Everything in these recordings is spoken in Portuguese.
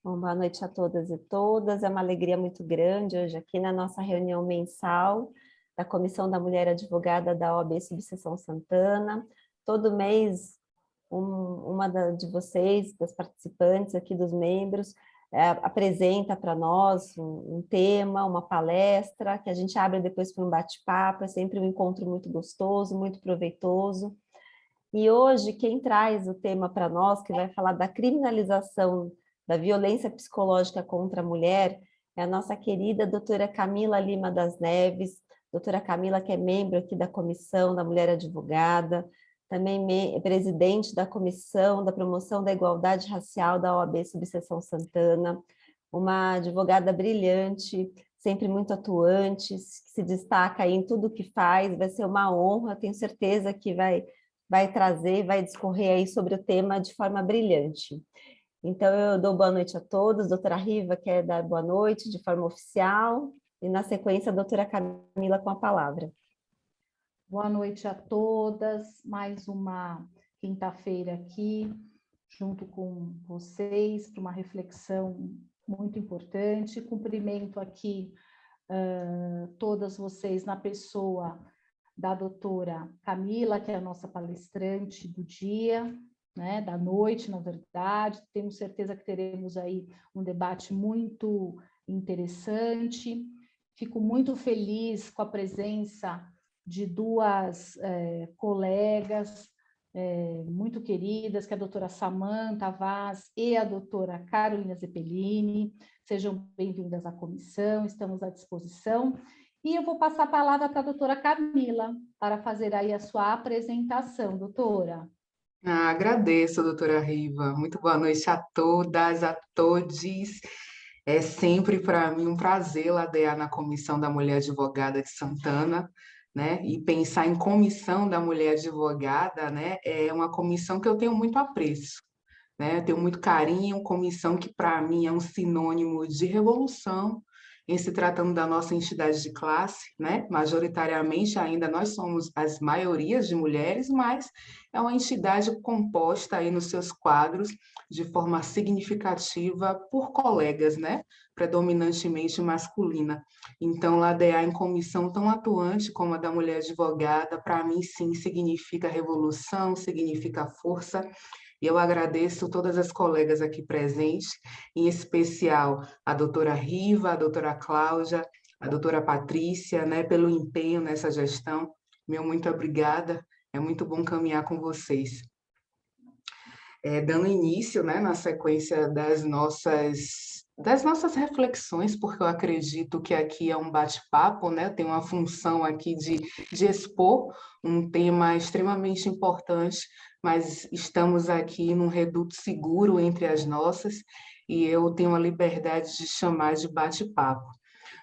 Bom, boa noite a todas e todas. É uma alegria muito grande hoje aqui na nossa reunião mensal da Comissão da Mulher Advogada da OAB Subseção Santana. Todo mês, de vocês, das participantes aqui, dos membros, apresenta para nós um tema, uma palestra, que a gente abre depois para um bate-papo. É sempre um encontro muito gostoso, muito proveitoso. E hoje, quem traz o tema para nós, que vai falar da criminalização da violência psicológica contra a mulher, é a nossa querida doutora Camila Lima das Neves, doutora Camila, que é membro aqui da Comissão da Mulher Advogada, também é presidente da Comissão da Promoção da Igualdade Racial da OAB Subseção Santana, uma advogada brilhante, sempre muito atuante, que se destaca aí em tudo que faz. Vai ser uma honra, tenho certeza que vai trazer, vai discorrer aí sobre o tema de forma brilhante. Então, eu dou boa noite a todos. Doutora Riva quer dar boa noite de forma oficial, e na sequência a doutora Camila com a palavra. Boa noite a todas, mais uma quinta-feira aqui, junto com vocês, para uma reflexão muito importante. Cumprimento aqui todas vocês na pessoa da doutora Camila, que é a nossa palestrante do dia, né, da noite, na verdade. Temos certeza que teremos aí um debate muito interessante. Fico muito feliz com a presença de duas colegas muito queridas, que é a doutora Samantha Vaz e a doutora Carolina Zeppelini. Sejam bem-vindas à comissão, estamos à disposição. E eu vou passar a palavra para a doutora Camila, para fazer aí a sua apresentação, doutora. Agradeço, doutora Riva. Muito boa noite a todas, a todes. É sempre para mim um prazer ladear na Comissão da Mulher Advogada de Santana, né? E pensar em Comissão da Mulher Advogada, né? É uma comissão que eu tenho muito apreço, né? Eu tenho muito carinho, comissão que para mim é um sinônimo de revolução, em se tratando da nossa entidade de classe, né? Majoritariamente ainda nós somos as maiorias de mulheres, mas é uma entidade composta aí nos seus quadros de forma significativa por colegas, né? Predominantemente masculina. Então, ladear em comissão tão atuante como a da mulher advogada, para mim sim significa revolução, significa força. E eu agradeço todas as colegas aqui presentes, em especial a doutora Riva, a doutora Cláudia, a doutora Patrícia, né, pelo empenho nessa gestão. Meu muito obrigada, é muito bom caminhar com vocês. Dando início, né, na sequência das nossas reflexões, porque eu acredito que aqui é um bate-papo, né? Tem uma função aqui de expor um tema extremamente importante, mas estamos aqui num reduto seguro entre as nossas, e eu tenho a liberdade de chamar de bate-papo.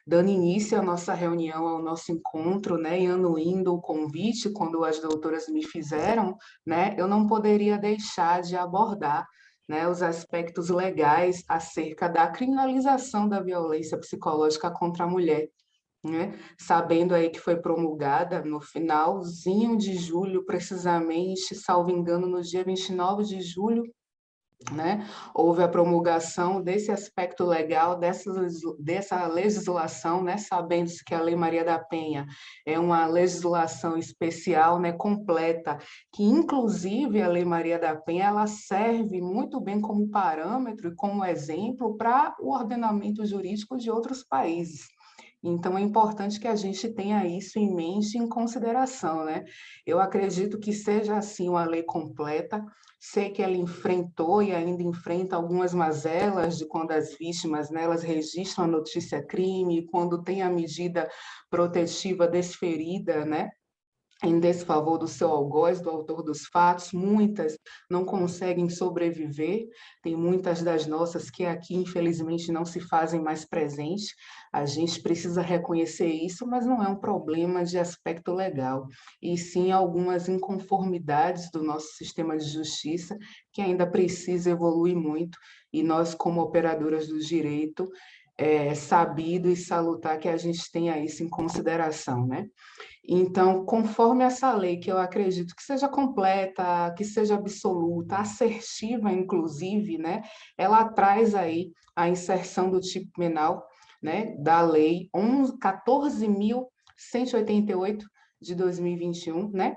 Dando início à nossa reunião, ao nosso encontro, né, e anuindo o convite, quando as doutoras me fizeram, né, eu não poderia deixar de abordar, né, os aspectos legais acerca da criminalização da violência psicológica contra a mulher, né, sabendo aí que foi promulgada no finalzinho de julho, precisamente, salvo engano, no dia 29 de julho, né? Houve a promulgação desse aspecto legal, dessa legislação, né? Sabendo-se que a Lei Maria da Penha é uma legislação especial, né? Completa, que inclusive a Lei Maria da Penha ela serve muito bem como parâmetro e como exemplo para o ordenamento jurídico de outros países. Então, é importante que a gente tenha isso em mente e em consideração, né? Eu acredito que seja, assim, uma lei completa. Sei que ela enfrentou e ainda enfrenta algumas mazelas de quando as vítimas, né, elas registram a notícia-crime, quando tem a medida protetiva desferida, né? Em desfavor do seu algoz, do autor dos fatos, muitas não conseguem sobreviver, tem muitas das nossas que aqui, infelizmente, não se fazem mais presentes, a gente precisa reconhecer isso, mas não é um problema de aspecto legal, e sim algumas inconformidades do nosso sistema de justiça, que ainda precisa evoluir muito, e nós, como operadoras do direito, sabido e salutar que a gente tenha isso em consideração, né? Então, conforme essa lei, que eu acredito que seja completa, que seja absoluta, assertiva, inclusive, né? Ela traz aí a inserção do tipo penal, né? Da lei 14.188 de 2021, né?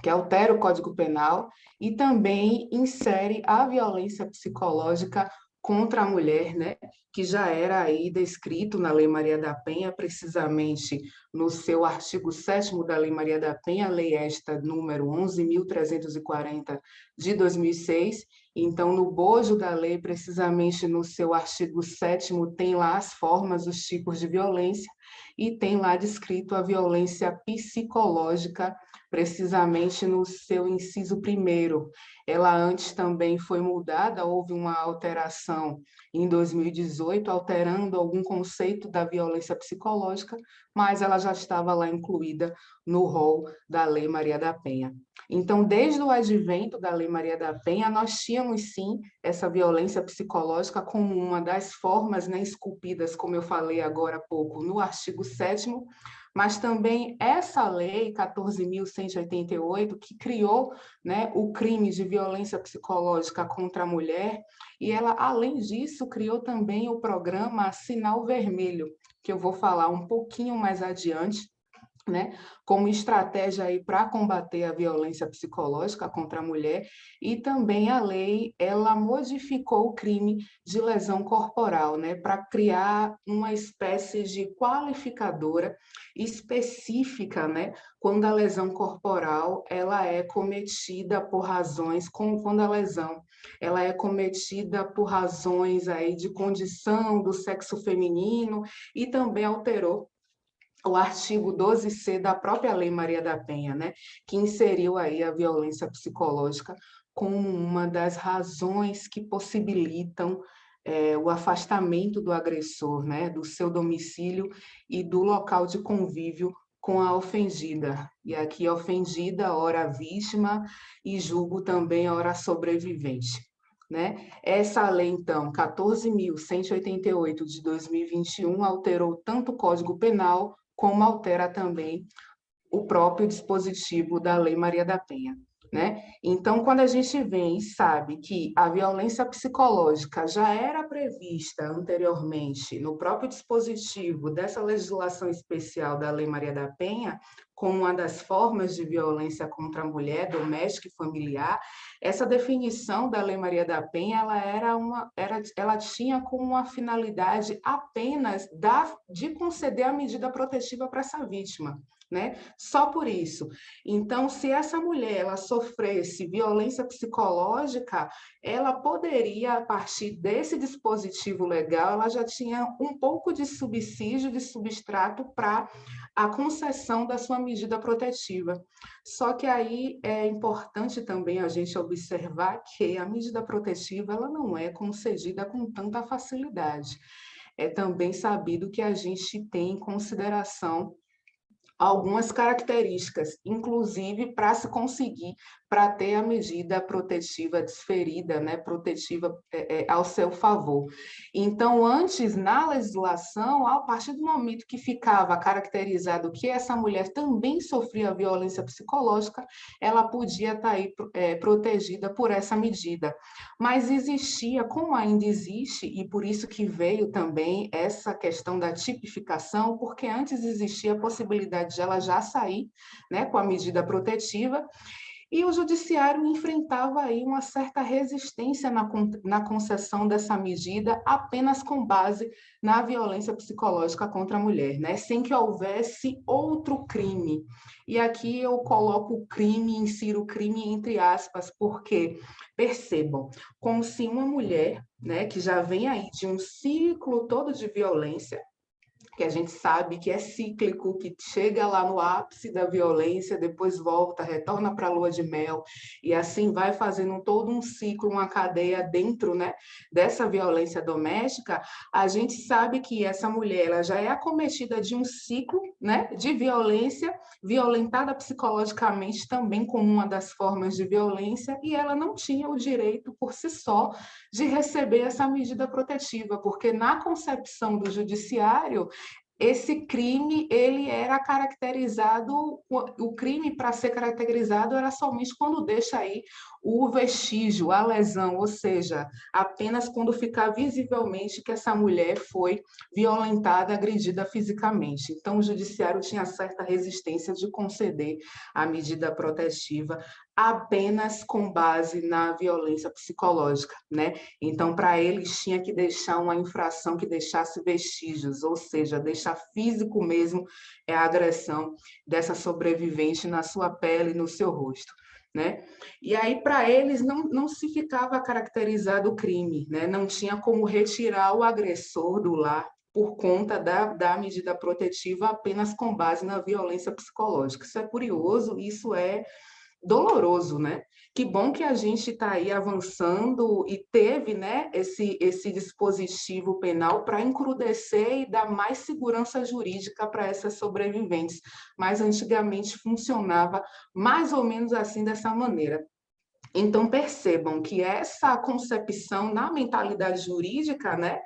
Que altera o Código Penal e também insere a violência psicológica contra a mulher, né, que já era aí descrito na Lei Maria da Penha, precisamente no seu artigo 7º da Lei Maria da Penha, lei esta número 11.340 de 2006. Então, no bojo da lei, precisamente no seu artigo 7º, tem lá as formas, os tipos de violência, e tem lá descrito a violência psicológica, precisamente no seu inciso 1º. Ela antes também foi mudada, houve uma alteração em 2018, alterando algum conceito da violência psicológica, mas ela já estava lá incluída no rol da Lei Maria da Penha. Então, desde o advento da Lei Maria da Penha, nós tínhamos, sim, essa violência psicológica como uma das formas, né, esculpidas, como eu falei agora há pouco, no artigo 7º, mas também essa lei 14.188, que criou, né, o crime de violência psicológica contra a mulher, e ela, além disso, criou também o programa Sinal Vermelho, que eu vou falar um pouquinho mais adiante, né, como estratégia aí para combater a violência psicológica contra a mulher, e também a lei, ela modificou o crime de lesão corporal, né, para criar uma espécie de qualificadora específica, né, quando a lesão corporal ela é cometida por razões, como quando a lesão ela é cometida por razões aí de condição do sexo feminino, e também alterou o artigo 12C da própria Lei Maria da Penha, né, que inseriu aí a violência psicológica como uma das razões que possibilitam o afastamento do agressor, né, do seu domicílio e do local de convívio com a ofendida. E aqui ofendida, ora vítima, e julgo também ora sobrevivente. Né? Essa lei, então, 14.188 de 2021, alterou tanto o Código Penal como altera também o próprio dispositivo da Lei Maria da Penha, né? Então, quando a gente vem e sabe que a violência psicológica já era prevista anteriormente no próprio dispositivo dessa legislação especial da Lei Maria da Penha, como uma das formas de violência contra a mulher, doméstica e familiar, essa definição da Lei Maria da Penha, ela tinha como uma finalidade apenas de conceder a medida protetiva para essa vítima, né? Só por isso. Então, se essa mulher ela sofresse violência psicológica, ela poderia, a partir desse dispositivo legal, ela já tinha um pouco de subsídio, de substrato para a concessão da sua medida protetiva. Só que aí é importante também a gente observar que a medida protetiva ela não é concedida com tanta facilidade. É também sabido que a gente tem em consideração algumas características, inclusive para se conseguir, para ter a medida protetiva desferida, né, protetiva ao seu favor. Então, antes, na legislação, a partir do momento que ficava caracterizado que essa mulher também sofria violência psicológica, ela podia estar aí protegida por essa medida. Mas existia, como ainda existe, e por isso que veio também essa questão da tipificação, porque antes existia a possibilidade de ela já sair, né, com a medida protetiva, e o judiciário enfrentava aí uma certa resistência na concessão dessa medida apenas com base na violência psicológica contra a mulher, né? Sem que houvesse outro crime. E aqui eu coloco o crime, insiro o crime entre aspas, porque, percebam, como se uma mulher, né, que já vem aí de um ciclo todo de violência, que a gente sabe que é cíclico, que chega lá no ápice da violência, depois volta, retorna para a lua de mel, e assim vai fazendo todo um ciclo, uma cadeia dentro, né, dessa violência doméstica. A gente sabe que essa mulher ela já é acometida de um ciclo, né, de violência, violentada psicologicamente também como uma das formas de violência, e ela não tinha o direito por si só de receber essa medida protetiva, porque na concepção do judiciário, esse crime ele era caracterizado, o crime para ser caracterizado era somente quando deixa aí o vestígio, a lesão, ou seja, apenas quando ficar visivelmente que essa mulher foi violentada, agredida fisicamente. Então, o judiciário tinha certa resistência de conceder a medida protetiva apenas com base na violência psicológica, né? Então, para eles, tinha que deixar uma infração que deixasse vestígios, ou seja, deixar físico mesmo a agressão dessa sobrevivente na sua pele, no seu rosto, né? E aí, para eles, não se ficava caracterizado o crime, né? Não tinha como retirar o agressor do lar por conta da medida protetiva apenas com base na violência psicológica. Isso é curioso, isso é doloroso, né? Que bom que a gente está aí avançando e teve, né, esse dispositivo penal para encrudescer e dar mais segurança jurídica para essas sobreviventes. Mas antigamente funcionava mais ou menos assim, dessa maneira. Então, percebam que essa concepção na mentalidade jurídica, né,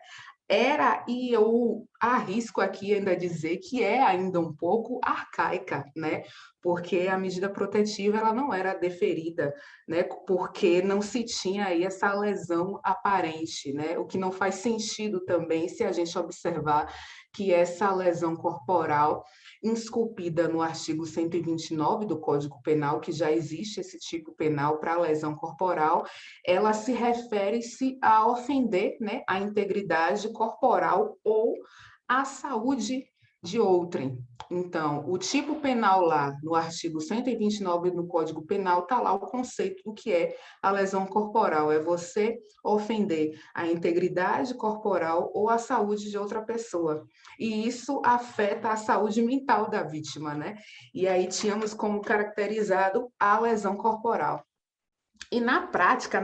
era, e eu arrisco aqui ainda dizer que é ainda um pouco arcaica, né? Porque a medida protetiva ela não era deferida, né? Porque não se tinha aí essa lesão aparente, né? O que não faz sentido também se a gente observar que essa lesão corporal esculpida no artigo 129 do Código Penal, que já existe esse tipo penal para lesão corporal, ela se refere-se a ofender, né, a integridade corporal ou a saúde de outrem. Então, o tipo penal lá, no artigo 129 do Código Penal, está lá o conceito do que é a lesão corporal, é você ofender a integridade corporal ou a saúde de outra pessoa. E isso afeta a saúde mental da vítima, né? E aí tínhamos como caracterizado a lesão corporal. E na prática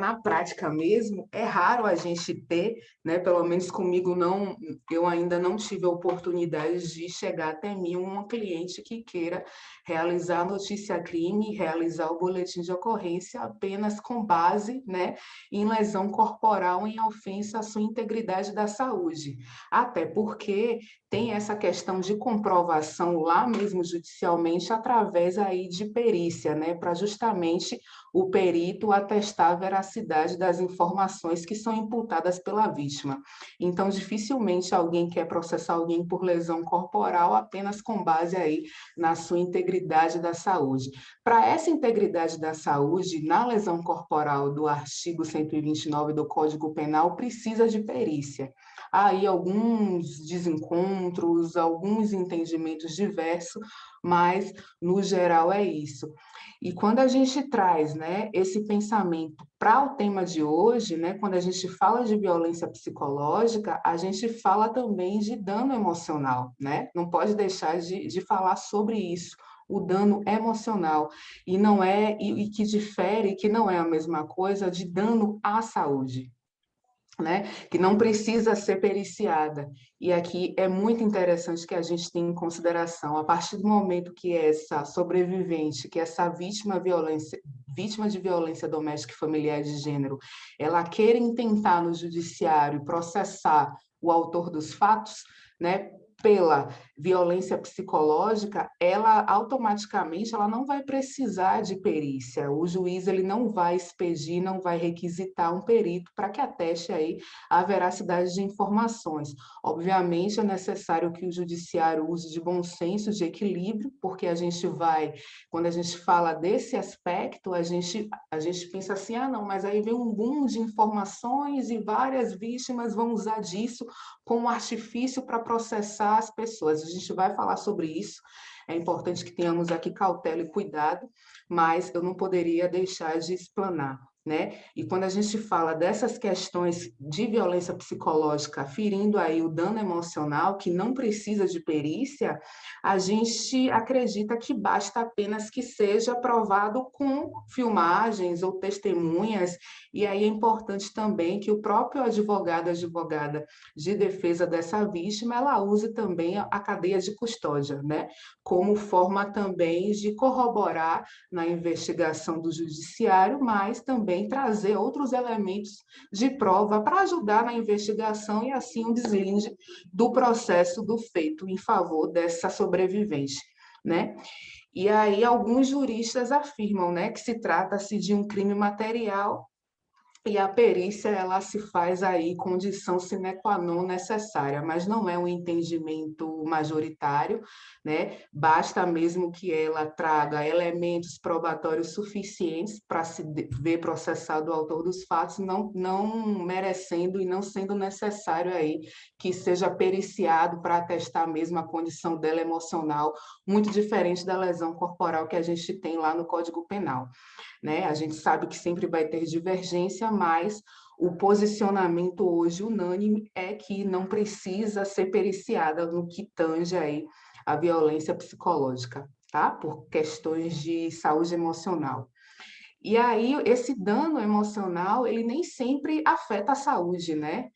mesmo, é raro a gente ter, né, pelo menos comigo não, eu ainda não tive a oportunidade de chegar até mim uma cliente que queira realizar a notícia-crime, realizar o boletim de ocorrência apenas com base, né, em lesão corporal em ofensa à sua integridade da saúde. Até porque tem essa questão de comprovação lá mesmo judicialmente através aí de perícia, né, para justamente o perito atestar a veracidade das informações que são imputadas pela vítima. Então, dificilmente alguém quer processar alguém por lesão corporal apenas com base aí na sua integridade da saúde. Para essa integridade da saúde, na lesão corporal do artigo 129 do Código Penal, precisa de perícia. Há aí alguns desencontros, alguns entendimentos diversos, mas, no geral, é isso. E quando a gente traz, né, esse pensamento para o tema de hoje, né, quando a gente fala de violência psicológica, a gente fala também de dano emocional, né? Não pode deixar de falar sobre isso, o dano emocional, e não é, e que difere, que não é a mesma coisa de dano à saúde, né, que não precisa ser periciada. E aqui é muito interessante que a gente tenha em consideração, a partir do momento que essa sobrevivente, que essa vítima de violência doméstica e familiar de gênero, ela queira intentar no judiciário processar o autor dos fatos, né, pela violência psicológica, ela automaticamente ela não vai precisar de perícia. O juiz ele não vai expedir, não vai requisitar um perito para que ateste aí a veracidade de informações. Obviamente é necessário que o judiciário use de bom senso, de equilíbrio, porque a gente vai, quando a gente fala desse aspecto, a gente pensa assim, ah, não, mas aí vem um boom de informações e várias vítimas vão usar disso como artifício para processar as pessoas. A gente vai falar sobre isso. É importante que tenhamos aqui cautela e cuidado, mas eu não poderia deixar de explanar, né? E quando a gente fala dessas questões de violência psicológica, ferindo aí o dano emocional, que não precisa de perícia, a gente acredita que basta apenas que seja provado com filmagens ou testemunhas, e aí é importante também que o próprio advogado, advogada de defesa dessa vítima, ela use também a cadeia de custódia, né? Como forma também de corroborar na investigação do judiciário, mas também trazer outros elementos de prova para ajudar na investigação e assim o deslinde do processo do feito em favor dessa sobrevivente, né? E aí alguns juristas afirmam, né, que se trata-se de um crime material e a perícia, ela se faz aí condição sine qua non necessária, mas não é um entendimento majoritário, né? Basta mesmo que ela traga elementos probatórios suficientes para se ver processado o autor dos fatos, não merecendo e não sendo necessário aí que seja periciado para atestar mesmo a condição dela emocional, muito diferente da lesão corporal que a gente tem lá no Código Penal, né? A gente sabe que sempre vai ter divergência, mas o posicionamento hoje unânime é que não precisa ser periciada no que tange aí a violência psicológica, tá? Por questões de saúde emocional. E aí, esse dano emocional, ele nem sempre afeta a saúde, né?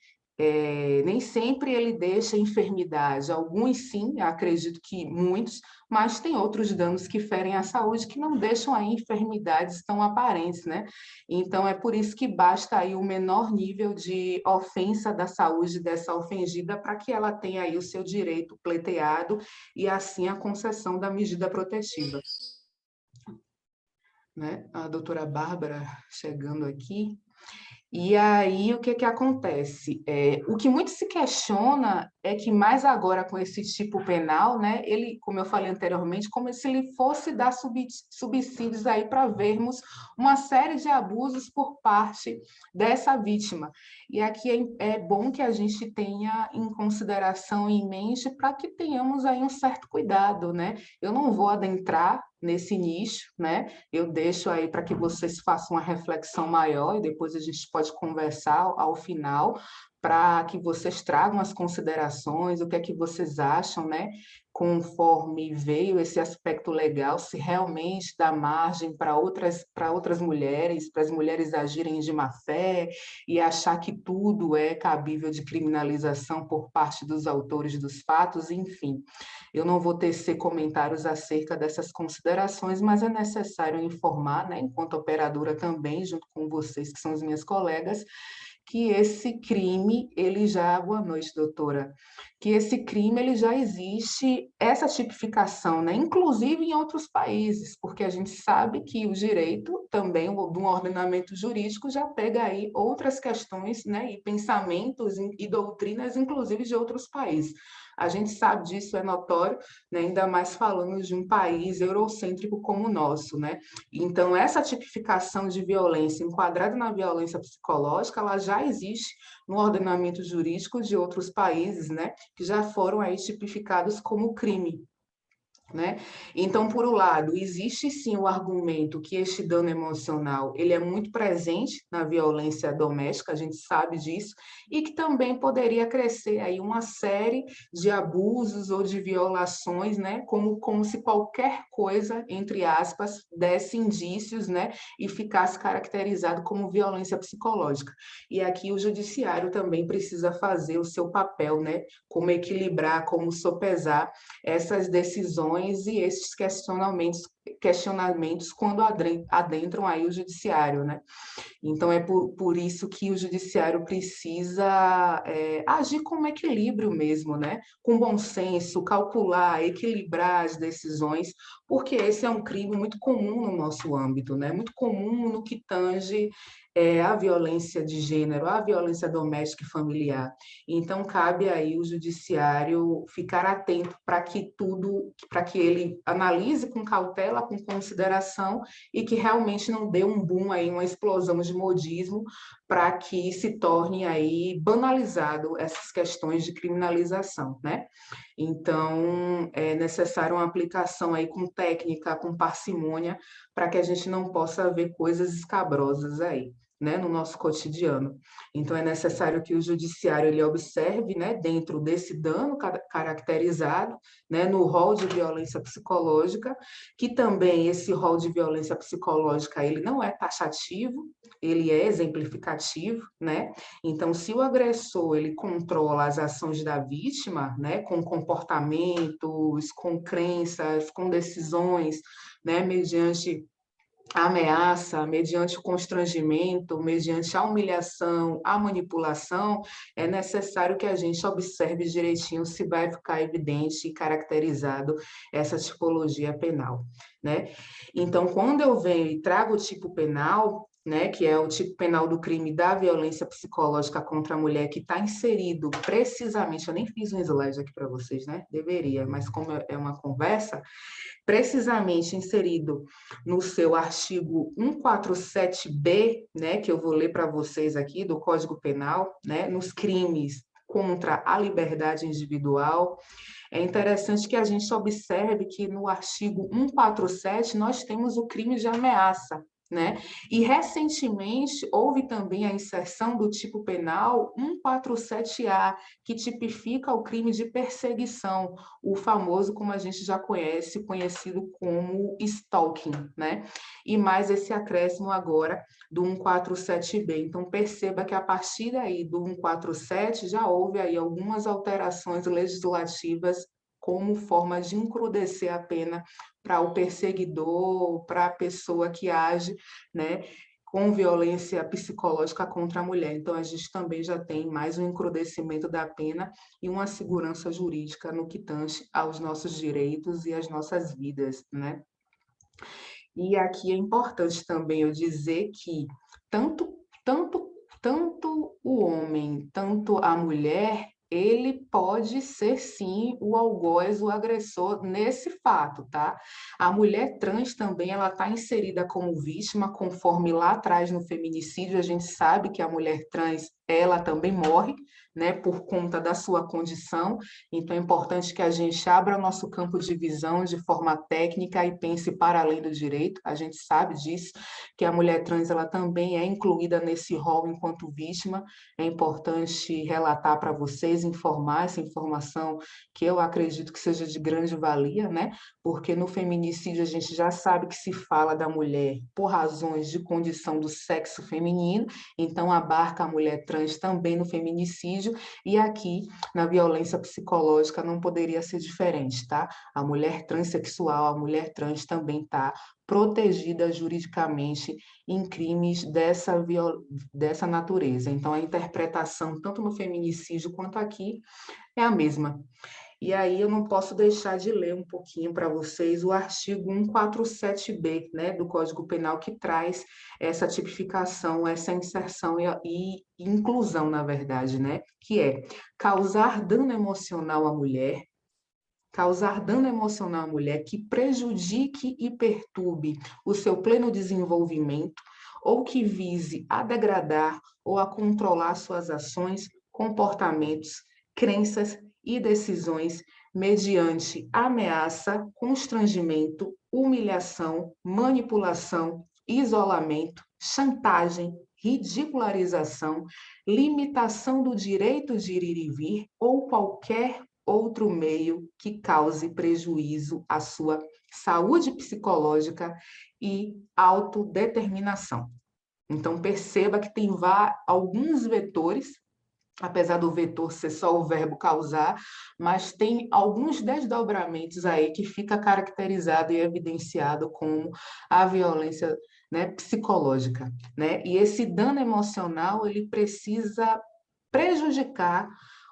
Nem sempre ele deixa enfermidade. Alguns sim, acredito que muitos, mas tem outros danos que ferem a saúde que não deixam aí enfermidades tão aparentes, né? Então, é por isso que basta aí o menor nível de ofensa da saúde dessa ofendida para que ela tenha aí o seu direito pleiteado e assim a concessão da medida protetiva, né? A doutora Bárbara chegando aqui. E aí, o que que acontece? O que muito se questiona é que, mais agora com esse tipo penal, né, ele, como eu falei anteriormente, como se ele fosse dar subsídios aí para vermos uma série de abusos por parte dessa vítima. E aqui é bom que a gente tenha em consideração e em mente para que tenhamos aí um certo cuidado, né? Eu não vou adentrar nesse nicho, né? Eu deixo aí para que vocês façam uma reflexão maior e depois a gente pode conversar ao final para que vocês tragam as considerações, o que é que vocês acham, né? Conforme veio esse aspecto legal, se realmente dá margem para outras mulheres, para as mulheres agirem de má fé e achar que tudo é cabível de criminalização por parte dos autores dos fatos, enfim. Eu não vou tecer comentários acerca dessas considerações, mas é necessário informar, né, enquanto operadora também, junto com vocês, que são as minhas colegas, que esse crime, ele já... Boa noite, doutora. Que esse crime, ele já existe, essa tipificação, né? Inclusive em outros países, porque a gente sabe que o direito também, do ordenamento jurídico, já pega aí outras questões, né? E pensamentos e doutrinas, inclusive de outros países. A gente sabe disso, é notório, né? Ainda mais falando de um país eurocêntrico como o nosso, né? Então, essa tipificação de violência enquadrada na violência psicológica, ela já existe no ordenamento jurídico de outros países, né, que já foram aí tipificados como crime, né? Então, por um lado, existe sim o argumento que este dano emocional ele é muito presente na violência doméstica, a gente sabe disso, e que também poderia crescer aí uma série de abusos ou de violações, né? Como se qualquer coisa, entre aspas, desse indícios, né? E ficasse caracterizado como violência psicológica. E aqui o judiciário também precisa fazer o seu papel, né? Como equilibrar, como sopesar essas decisões e esses questionamentos quando adentram aí o judiciário, né? Então, é por isso que o judiciário precisa agir com um equilíbrio mesmo, né? Com bom senso, calcular, equilibrar as decisões, porque esse é um crime muito comum no nosso âmbito, né? Muito comum no que tange a violência de gênero, a violência doméstica e familiar. Então, cabe aí o judiciário ficar atento para que ele analise com cautela ela com consideração e que realmente não dê um boom aí, uma explosão de modismo para que se torne aí banalizado essas questões de criminalização, né? Então, é necessário uma aplicação aí com técnica, com parcimônia, para que a gente não possa ver coisas escabrosas aí, né, no nosso cotidiano. Então, é necessário que o judiciário ele observe, né, dentro desse dano caracterizado, né, no rol de violência psicológica, que também esse rol de violência psicológica ele não é taxativo, ele é exemplificativo, né? Então, se o agressor ele controla as ações da vítima, né, com comportamentos, com crenças, com decisões, né, mediante a ameaça, mediante o constrangimento, mediante a humilhação, a manipulação, é necessário que a gente observe direitinho se vai ficar evidente e caracterizado essa tipologia penal, né? Então, quando eu venho e trago o tipo penal, né, que é o tipo penal do crime da violência psicológica contra a mulher, que está inserido precisamente, eu nem fiz um slide aqui para vocês, né? Deveria, mas como é uma conversa, precisamente inserido no seu artigo 147B, né, que eu vou ler para vocês aqui, do Código Penal, né, nos crimes contra a liberdade individual. É interessante que a gente observe que no artigo 147 nós temos o crime de ameaça, né? E recentemente houve também a inserção do tipo penal 147A, que tipifica o crime de perseguição, o famoso, como a gente já conhece, conhecido como stalking, né? E mais esse acréscimo agora do 147B. Então perceba que a partir daí do 147 já houve aí algumas alterações legislativas como forma de encrudescer a pena para o perseguidor, para a pessoa que age, né, com violência psicológica contra a mulher. Então, a gente também já tem mais um encrudecimento da pena e uma segurança jurídica no que tange aos nossos direitos e às nossas vidas, né? E aqui é importante também eu dizer que tanto, tanto, tanto o homem, tanto a mulher, ele pode ser, sim, o algoz, o agressor nesse fato, tá? A mulher trans também, ela está inserida como vítima, conforme lá atrás no feminicídio, a gente sabe que a mulher trans, ela também morre, né, por conta da sua condição. Então, é importante que a gente abra nosso campo de visão de forma técnica e pense para além do direito. A gente sabe disso, que a mulher trans ela também é incluída nesse rol enquanto vítima. É importante relatar para vocês, informar essa informação que eu acredito que seja de grande valia, né? Porque no feminicídio a gente já sabe que se fala da mulher por razões de condição do sexo feminino, então abarca a mulher trans também no feminicídio, e aqui na violência psicológica não poderia ser diferente, tá? A mulher transexual, a mulher trans também está protegida juridicamente em crimes dessa natureza. Então, a interpretação, tanto no feminicídio quanto aqui, é a mesma. E aí eu não posso deixar de ler um pouquinho para vocês o artigo 147B, né, do Código Penal, que traz essa tipificação, essa inserção e inclusão, na verdade, né, que é causar dano emocional à mulher, causar dano emocional à mulher que prejudique e perturbe o seu pleno desenvolvimento ou que vise a degradar ou a controlar suas ações, comportamentos, crenças e decisões mediante ameaça, constrangimento, humilhação, manipulação, isolamento, chantagem, ridicularização, limitação do direito de ir e vir ou qualquer outro meio que cause prejuízo à sua saúde psicológica e autodeterminação. Então, perceba que tem alguns vetores, apesar do vetor ser só o verbo causar, mas tem alguns desdobramentos aí que fica caracterizado e evidenciado como a violência, né, psicológica, né? E esse dano emocional, ele precisa prejudicar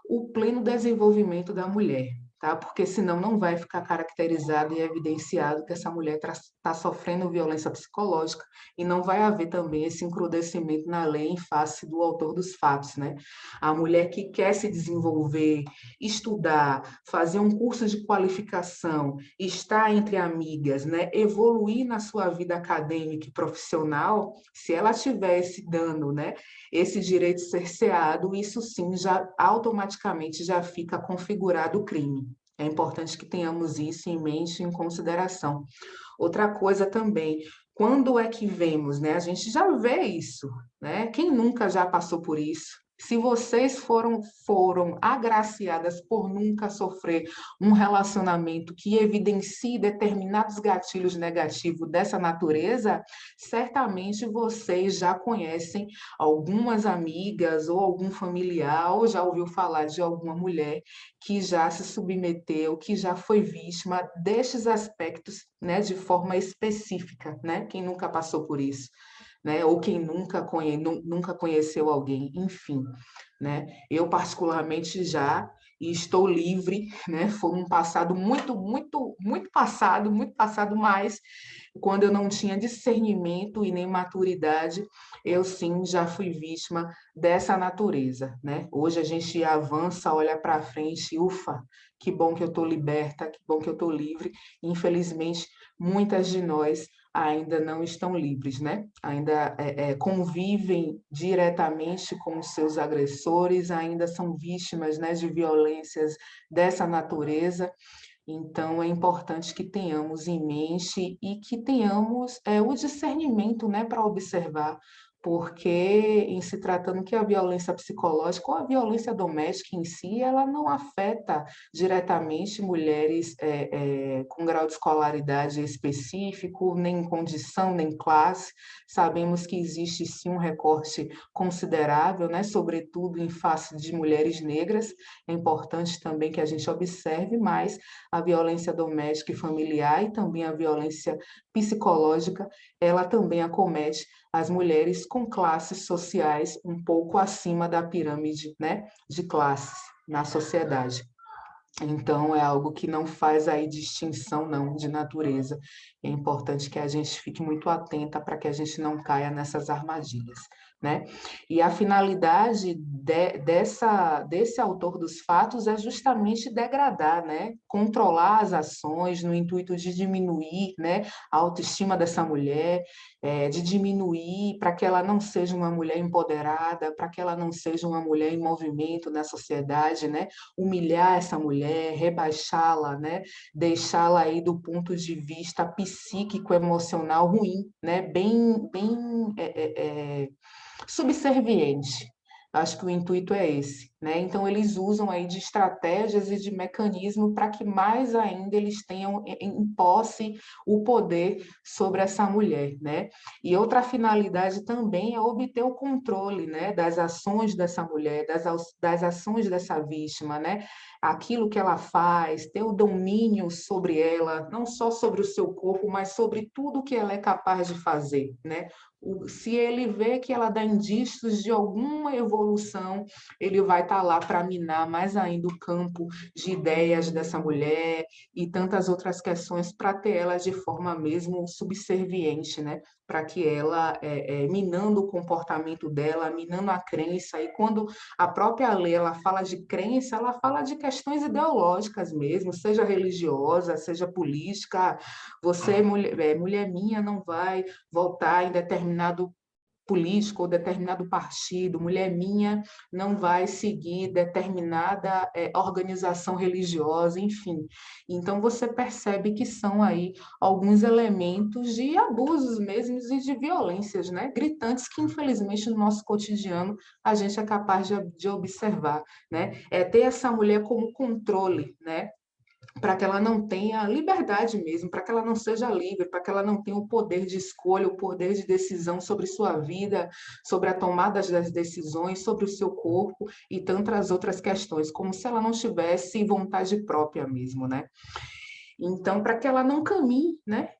o pleno desenvolvimento da mulher. tá? Porque senão não vai ficar caracterizado e evidenciado que essa mulher está sofrendo violência psicológica e não vai haver também esse encrudecimento na lei em face do autor dos fatos, né? A mulher que quer se desenvolver, estudar, fazer um curso de qualificação, estar entre amigas, né? Evoluir na sua vida acadêmica e profissional, se ela tiver esse dano, né? Esse direito cerceado, isso sim já automaticamente já fica configurado o crime. É importante que tenhamos isso em mente e em consideração. Outra coisa também, quando é que vemos, né? A gente já vê isso, né? Quem nunca já passou por isso? Se vocês foram agraciadas por nunca sofrer um relacionamento que evidencie determinados gatilhos negativos dessa natureza, certamente vocês já conhecem algumas amigas ou algum familiar, ou já ouviu falar de alguma mulher que já se submeteu, que já foi vítima destes aspectos, né, de forma específica, né? Quem nunca passou por isso? Né? Ou quem nunca conheceu alguém, enfim, né? Eu particularmente já e estou livre, né? Foi um passado muito passado, mas quando eu não tinha discernimento e nem maturidade, eu sim já fui vítima dessa natureza, né? Hoje a gente avança, olha para frente, ufa, que bom que eu estou liberta, que bom que eu estou livre. Infelizmente, muitas de nós ainda não estão livres, né? Ainda convivem diretamente com os seus agressores, ainda são vítimas, né, de violências dessa natureza. Então, é importante que tenhamos em mente e que tenhamos o discernimento, né, para observar, porque em se tratando que a violência psicológica ou a violência doméstica em si, ela não afeta diretamente mulheres com grau de escolaridade específico, nem condição, nem classe. Sabemos que existe sim um recorte considerável, né, sobretudo em face de mulheres negras. É importante também que a gente observe, mas a violência doméstica e familiar e também a violência psicológica, ela também acomete as mulheres com classes sociais um pouco acima da pirâmide, né, de classes na sociedade. Então, é algo que não faz aí distinção, não, de natureza. É importante que a gente fique muito atenta para que a gente não caia nessas armadilhas, né? E a finalidade desse autor dos fatos é justamente degradar, né? Controlar as ações no intuito de diminuir, né, a autoestima dessa mulher, de diminuir para que ela não seja uma mulher empoderada, para que ela não seja uma mulher em movimento na sociedade, né? Humilhar essa mulher, rebaixá-la, né? Deixá-la aí do ponto de vista psíquico, emocional ruim, né? Bem subserviente. Acho que o intuito é esse, né? Então, eles usam aí de estratégias e de mecanismo para que mais ainda eles tenham em posse o poder sobre essa mulher, né? E outra finalidade também é obter o controle, né, das ações dessa mulher, das ações dessa vítima, né? Aquilo que ela faz, ter o domínio sobre ela, não só sobre o seu corpo, mas sobre tudo que ela é capaz de fazer, né? Se ele vê que ela dá indícios de alguma evolução, ele vai estar lá para minar mais ainda o campo de ideias dessa mulher e tantas outras questões para ter ela de forma mesmo subserviente, né? Para que ela, minando o comportamento dela, minando a crença, e quando a própria lei ela fala de crença, ela fala de questões ideológicas mesmo, seja religiosa, seja política. Você, mulher minha, não vai votar em determinado político ou determinado partido, mulher minha não vai seguir determinada organização religiosa, enfim. Então, você percebe que são aí alguns elementos de abusos mesmo e de violências, né? Gritantes que, infelizmente, no nosso cotidiano, a gente é capaz de observar, né? É ter essa mulher como controle, né? Para que ela não tenha liberdade mesmo, para que ela não seja livre, para que ela não tenha o poder de escolha, o poder de decisão sobre sua vida, sobre a tomada das decisões, sobre o seu corpo e tantas outras questões, como se ela não tivesse vontade própria mesmo, né? Então, para que ela não caminhe, né,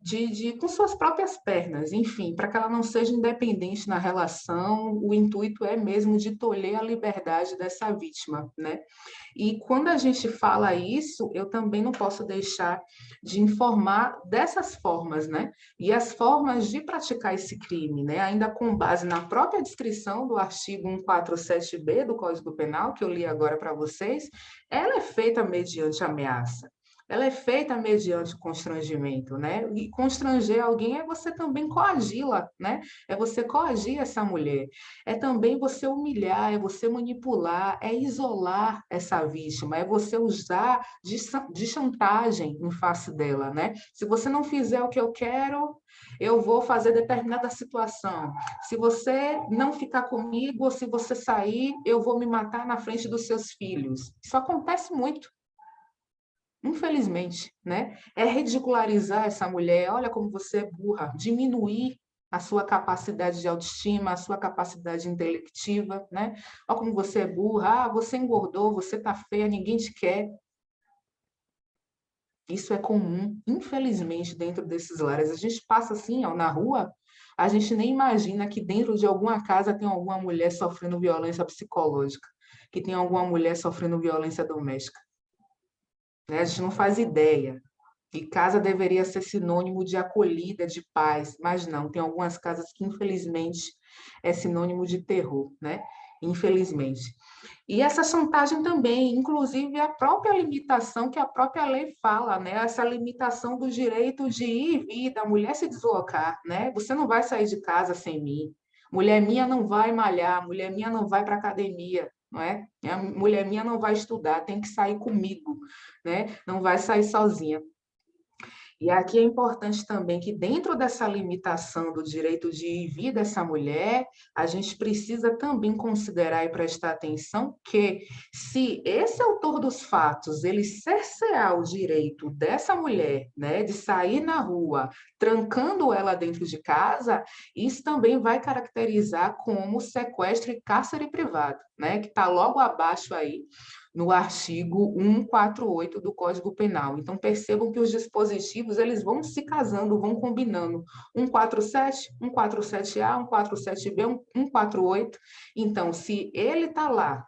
com suas próprias pernas, enfim, para que ela não seja independente na relação, o intuito é mesmo de tolher a liberdade dessa vítima, né? E quando a gente fala isso, eu também não posso deixar de informar dessas formas, né? E as formas de praticar esse crime, né? Ainda com base na própria descrição do artigo 147B do Código Penal, que eu li agora para vocês, ela é feita mediante ameaça. Ela é feita mediante constrangimento, né? E constranger alguém é você também coagi-la, né? É você coagir essa mulher. É também você humilhar, é você manipular, é isolar essa vítima, é você usar de chantagem em face dela, né? Se você não fizer o que eu quero, eu vou fazer determinada situação. Se você não ficar comigo, ou se você sair, eu vou me matar na frente dos seus filhos. Isso acontece muito. Infelizmente, né? É ridicularizar essa mulher, olha como você é burra, diminuir a sua capacidade de autoestima, a sua capacidade intelectiva, né? Olha como você é burra, você engordou, você tá feia, ninguém te quer. Isso é comum, infelizmente, dentro desses lares. A gente passa assim, ó, na rua, a gente nem imagina que dentro de alguma casa tem alguma mulher sofrendo violência psicológica, que tem alguma mulher sofrendo violência doméstica, né? A gente não faz ideia. E casa deveria ser sinônimo de acolhida, de paz, mas não, tem algumas casas que, infelizmente, é sinônimo de terror, né? Infelizmente. E essa chantagem também, inclusive a própria limitação que a própria lei fala, né? Essa limitação do direito de ir e vir, da mulher se deslocar, né? Você não vai sair de casa sem mim. Mulher minha não vai malhar, mulher minha não vai para academia, não é? A mulher minha não vai estudar, tem que sair comigo, né? Não vai sair sozinha. E aqui é importante também que, dentro dessa limitação do direito de ir e vir dessa mulher, a gente precisa também considerar e prestar atenção que, se esse autor dos fatos ele cercear o direito dessa mulher, né, de sair na rua, trancando ela dentro de casa, isso também vai caracterizar como sequestro e cárcere privado, né, que está logo abaixo aí no artigo 148 do Código Penal. Então, percebam que os dispositivos eles vão se casando, vão combinando. 147, 147A, 147B, 148. Então, se ele está lá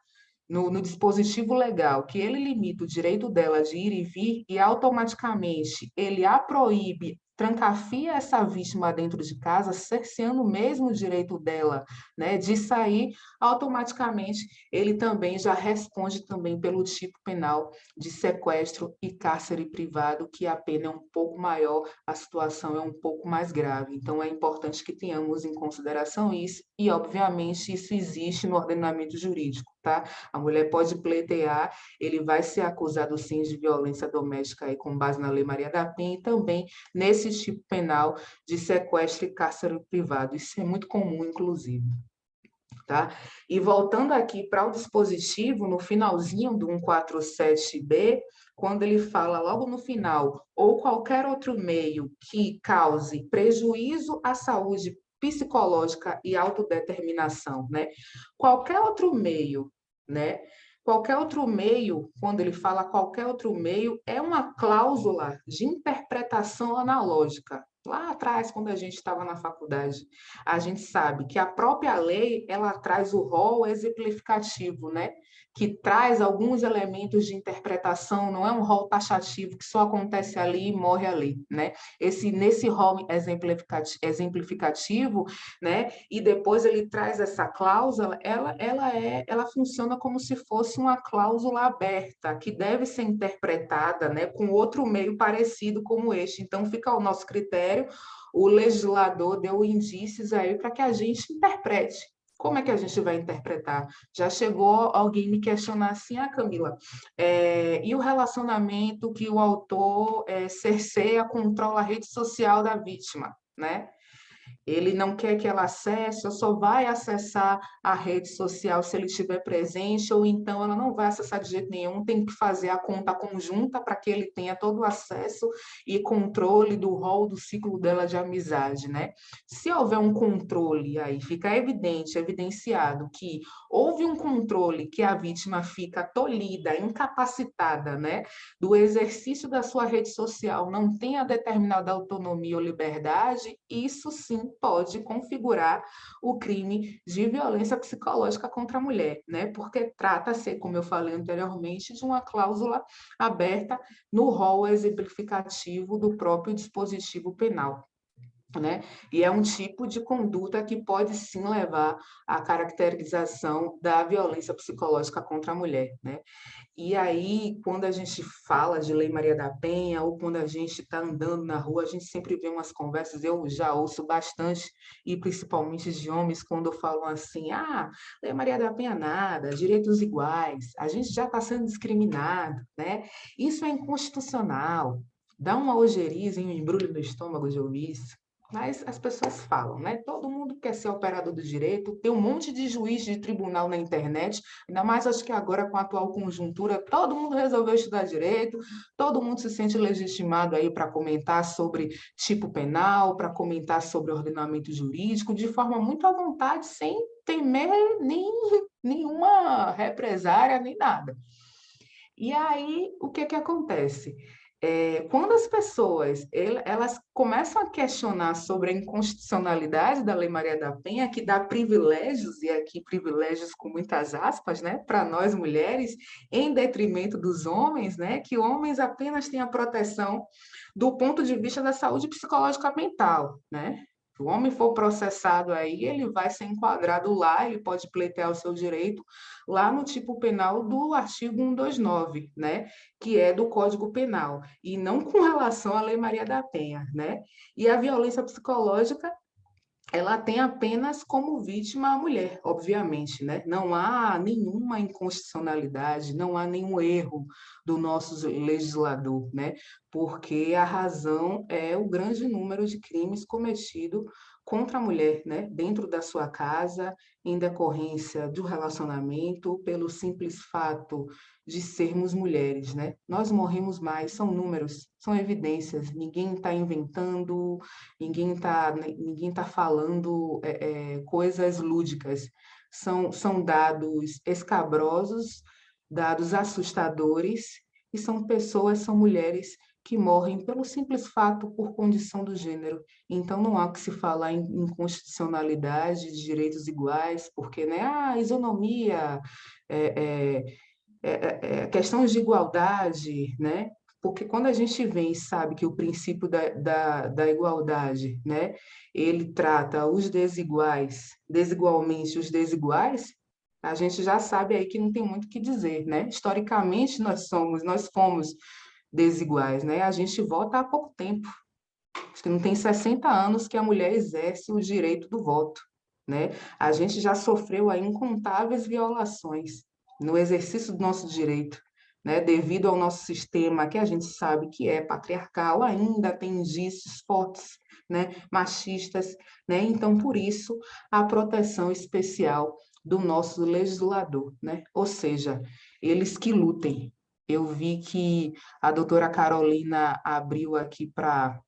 no dispositivo legal, que ele limita o direito dela de ir e vir, e automaticamente ele a proíbe, trancafia essa vítima dentro de casa, cerceando mesmo o direito dela, né, de sair, automaticamente ele também já responde também pelo tipo penal de sequestro e cárcere privado, que a pena é um pouco maior, a situação é um pouco mais grave. Então, é importante que tenhamos em consideração isso, e, obviamente, isso existe no ordenamento jurídico, tá? A mulher pode pleitear, ele vai ser acusado, sim, de violência doméstica aí, com base na Lei Maria da Penha, e também nesse tipo penal de sequestro e cárcere privado. Isso é muito comum, inclusive. Tá? E voltando aqui para o dispositivo, no finalzinho do 147B, quando ele fala logo no final, ou qualquer outro meio que cause prejuízo à saúde psicológica e autodeterminação, né? Qualquer outro meio, né? Qualquer outro meio, quando ele fala qualquer outro meio, é uma cláusula de interpretação analógica. Lá atrás, quando a gente estava na faculdade, a gente sabe que a própria lei, ela traz o rol exemplificativo, né? Que traz alguns elementos de interpretação, não é um rol taxativo que só acontece ali e morre ali, né? Nesse rol exemplificativo, né? E depois ele traz essa cláusula, ela funciona como se fosse uma cláusula aberta, que deve ser interpretada, né, com outro meio parecido como este. Então, fica ao nosso critério, o legislador deu indícios aí para que a gente interprete. Como é que a gente vai interpretar? Já chegou alguém me questionar assim, Camila, e o relacionamento que o autor cerceia, controla a rede social da vítima, né? Ele não quer que ela acesse, ou só vai acessar a rede social se ele estiver presente, ou então ela não vai acessar de jeito nenhum, tem que fazer a conta conjunta para que ele tenha todo o acesso e controle do rol do ciclo dela de amizade, né? Se houver um controle aí, fica evidente, evidenciado que houve um controle que a vítima fica tolhida, incapacitada, né, do exercício da sua rede social, não tem a determinada autonomia ou liberdade, isso sim pode configurar o crime de violência psicológica contra a mulher, né? Porque trata-se, como eu falei anteriormente, de uma cláusula aberta no rol exemplificativo do próprio dispositivo penal. Né? E é um tipo de conduta que pode sim levar à caracterização da violência psicológica contra a mulher, né? E aí, quando a gente fala de Lei Maria da Penha, ou quando a gente está andando na rua, a gente sempre vê umas conversas, eu já ouço bastante, e principalmente de homens, quando falam assim, Lei Maria da Penha nada, direitos iguais, a gente já está sendo discriminado, né? Isso é inconstitucional. Dá uma ojeriza e um embrulho no estômago de ouvir isso. Mas as pessoas falam, né? Todo mundo quer ser operador do direito, tem um monte de juiz de tribunal na internet, ainda mais acho que agora com a atual conjuntura, todo mundo resolveu estudar direito, todo mundo se sente legitimado aí para comentar sobre tipo penal, para comentar sobre ordenamento jurídico, de forma muito à vontade, sem temer nenhuma represária, nem nada. E aí, o que que acontece? Quando as pessoas elas começam a questionar sobre a inconstitucionalidade da Lei Maria da Penha, que dá privilégios, e aqui privilégios com muitas aspas, né, para nós mulheres, em detrimento dos homens, né, que homens apenas têm a proteção do ponto de vista da saúde psicológica mental, né? Se o homem for processado aí, ele vai ser enquadrado lá, ele pode pleitear o seu direito lá no tipo penal do artigo 129, né? Que é do Código Penal, e não com relação à Lei Maria da Penha, né? E a violência psicológica, ela tem apenas como vítima a mulher, obviamente, né? Não há nenhuma inconstitucionalidade, não há nenhum erro do nosso legislador, né? Porque a razão é o grande número de crimes cometidos contra a mulher, né? Dentro da sua casa, em decorrência do relacionamento, pelo simples fato de sermos mulheres, né? Nós morremos mais, são números, são evidências, ninguém está inventando, ninguém tá falando coisas lúdicas. São dados escabrosos, dados assustadores, e são pessoas, são mulheres que morrem pelo simples fato por condição do gênero. Então, não há que se falar em inconstitucionalidade, de direitos iguais, porque, né, isonomia, é, é, questões de igualdade, né? Porque quando a gente vem e sabe que o princípio da igualdade, né, ele trata os desiguais, desigualmente os desiguais, a gente já sabe aí que não tem muito o que dizer, né? Historicamente, nós fomos desiguais, né? A gente vota há pouco tempo. Acho que não tem 60 anos que a mulher exerce o direito do voto, né? A gente já sofreu aí incontáveis violações no exercício do nosso direito, né? Devido ao nosso sistema, que a gente sabe que é patriarcal, ainda tem indícios fortes, né? Machistas, né? Então, por isso, a proteção especial do nosso legislador, né? Ou seja, eles que lutem. Eu vi que a doutora Carolina abriu aqui para